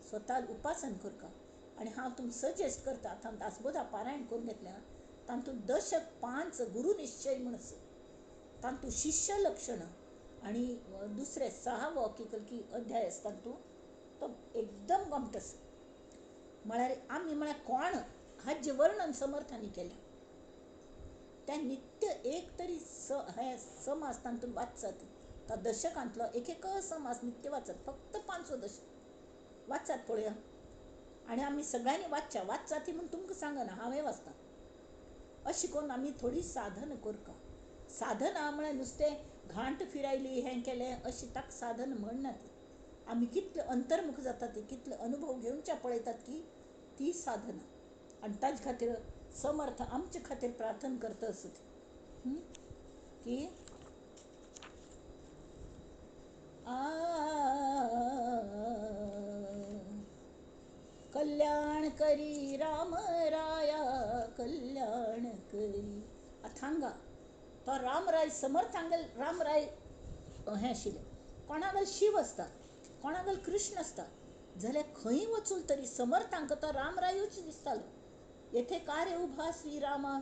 A: स्वता उपासन करका. आनी हांव तुमकां सजेस्ट करता आतां दासबोधा पारायण करून घेतल्या तातूंत दशक 5 गुरुनिश्चय म्हूण आसा. तातूंत शिष्य लक्षण आनी दुसरे 6 की अध्याय आसा तातूंत तो एकदम गमट आसा. म्हळ्यार आमी म्हळ्यार कोण हाजें वर्णन समर्थांनी केलें. त्या नित्य एक तरी हे समास तातूंत वाचतात. त्या दशकांतलो एक समास नित्य वाचत. फक्त 5 दशक वाचतात पळया. आनी आमी सगळ्यांनी वाचचा ती म्हूण तुमकां सांगना हांवें वाचता. अशें करून आमी थोडी साधन करका. साधना म्हळ्यार नुस्तें घांट फिरायली हें केलें अशी ताका साधन म्हणनात. आमी कितले अंतर्मुख जाता ती कितले अनुभव घेवचे पळयतात की ती साधना. आनी ताजे खातीर समर्थ आमचे खातीर प्रार्थना करता आसत की कल्याण करी राम राया कल्याण करी. आतां तो रामराय समर्थांगेल रामराय हें आशिल्लें. कोणागेल शिव आसता कोणागेल कृष्ण आसता जाल्यार खंय वचून तरी समर्थांक तो रामरायूच दिसतालो. येथे का रे उभा श्रीरामा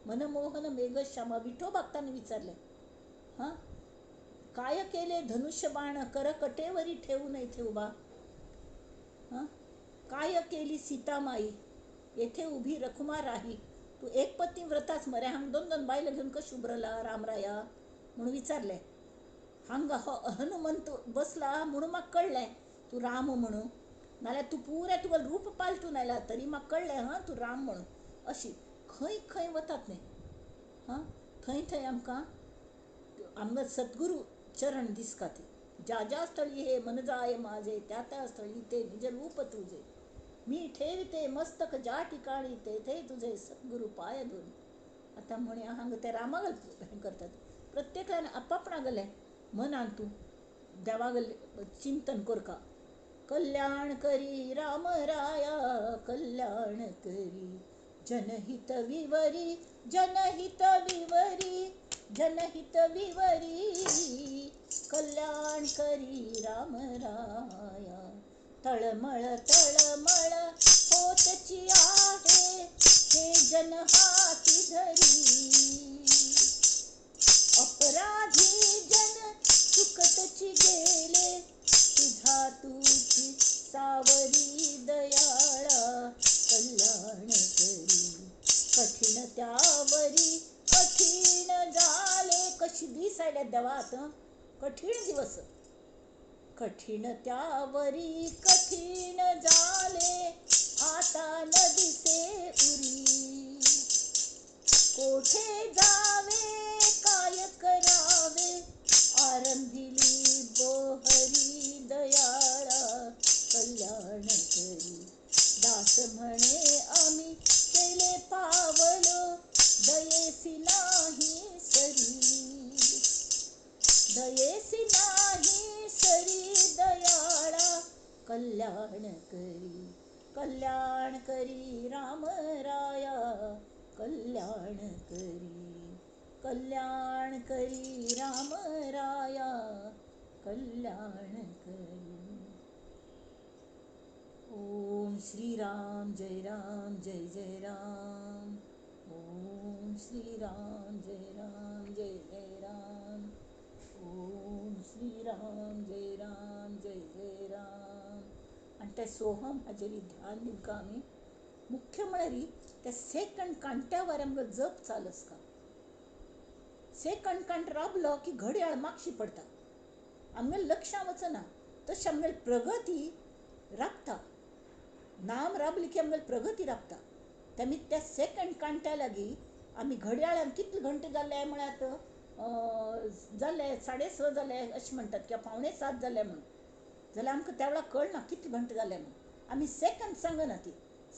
A: मनमोहन मेघश्यामा. विठो भक्तांनी विचारले. हां काय केले धनुष्य बाण कर कटेवरी ठेवून इथे उभा. हां काय केली सीतामाई येथे उभी रखुमा राही. तू एक पत्नी व्रताच मरे हांग 2 बायलं घेऊन कशी उबरला रामराया म्हणून विचारले. हांगा हो हनुमंत बसला म्हणून म्हाका कळलें तू राम म्हणून. नाल्यार तू पुरे तुका रूप पालटून आयला तरी म्हाका कळलें हां तू राम म्हणून. अशी खंय खंय वतात न्ही. हां थंय थंय आमकां आमकां सद्गुरू चरण दिसता. ते ज्या ज्या स्थळी हे मन जाय माझे त्या त्या स्थळी ते निज रूप तुझे. मी ठेवते मस्तक ज्या ठिकाणी तेथे तुझे सद्गुरू पाय धरून. आता म्हणे हांगा ते रामागल हें करतात. प्रत्येकान आपापणा गेले मनान तूं देवागले चिंतन करका. कल्याण करी राम राया कल्याण करी जनहित विवरी जनहित विवरी जनहित विवरी कल्याण करी राम राया. तळमळ तळमळ होतची आहे हे जन हाती धरी. अपराधी जन चुकतची गेले तुझा तुझी सावरी दयाळा कल्याण करी. कठीण त्यावरी कठीण झाले. कशी दिसायला देवात कठीण दिवस. कठीण त्यावरी कठीण झाले आता न दिसे उरी. कोठे जावे काय करावे आरंभिली बोहरी दयाळा कल्याण करी. दास म्हणे आम्ही केले पावल दयेसी नाही सरी. दयेसी नाही सरी दयाळा कल्याण करी. कल्याण करी राम राया कल्याण करी. कल्याण करी राम राया कल्याण करी. ओम श्री राम जय राम जय जय राम. ओम श्री राम जय राम जय जय राम. ओम श्री राम जय राम जय जय राम. आणि ते सोहम हाजेरी ध्यान दिवं का आम्ही मुख्य म्हळ्यारी त्या सेकंड कांट्यावर आमकां जप चालस का. सेकंड कांट राबलो की घड्याळ मागशी पडटा. आमगेलें लक्षां वचना तशी आमगेली प्रगती राबता. नाम राबली की आमगेली प्रगती राबता. तेमी त्या सेकंड कांट्या लागीं आमी घड्याळान कितले घंटे जाले म्हळ्यार जाले 6:30 जाले अशें म्हणटात किंवा 6:45 जाले म्हणून. जाल्यार आमकां त्या वेळार कळना कितले घंटे जाले म्हणून. आमी सेकंड सांगना ती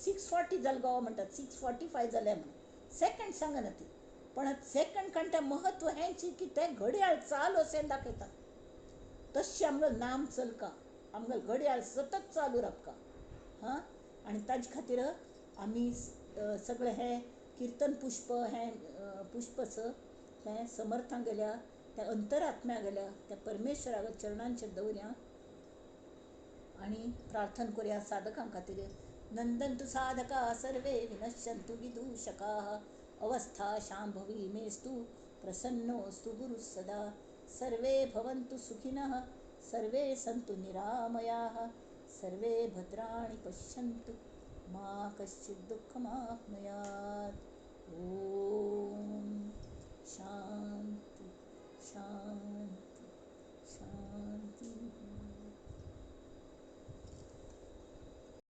A: 6:40 जाले गो म्हणटात 6:45 जाले म्हणून सेकंड सांगना ती. पण सेकंड कांट्या महत्व हेंची की ते घड्याळ चालू अशें दाखयता. तशी आमगेलें नाम चलका आमगेलें घड्याळ सतत चालू रावका. हां आनी ताजे खातीर आमी सगळे हे कीर्तन पुष्प हें पुष्पच तें समर्थां गेल्या त्या अंतरात्म्या गेल्या त्या परमेश्वरा चरणांचेर दवरया आनी प्रार्थना करया साधकां खातीर. नंदन्तु साधका सर्वे विनश्यन्तु विदूषकाः. अवस्था शाम्भवी मेस्तु प्रसन्नोऽस्तु गुरुः सदा. सर्वे भवन्तु सुखिनः सर्वे सन्तु निरामयाः. सर्वे भद्राणि पश्यन्तु मा कश्चित् दुःखमाप्नुयात्. ॐ शान्ति शान्ति शान्ति.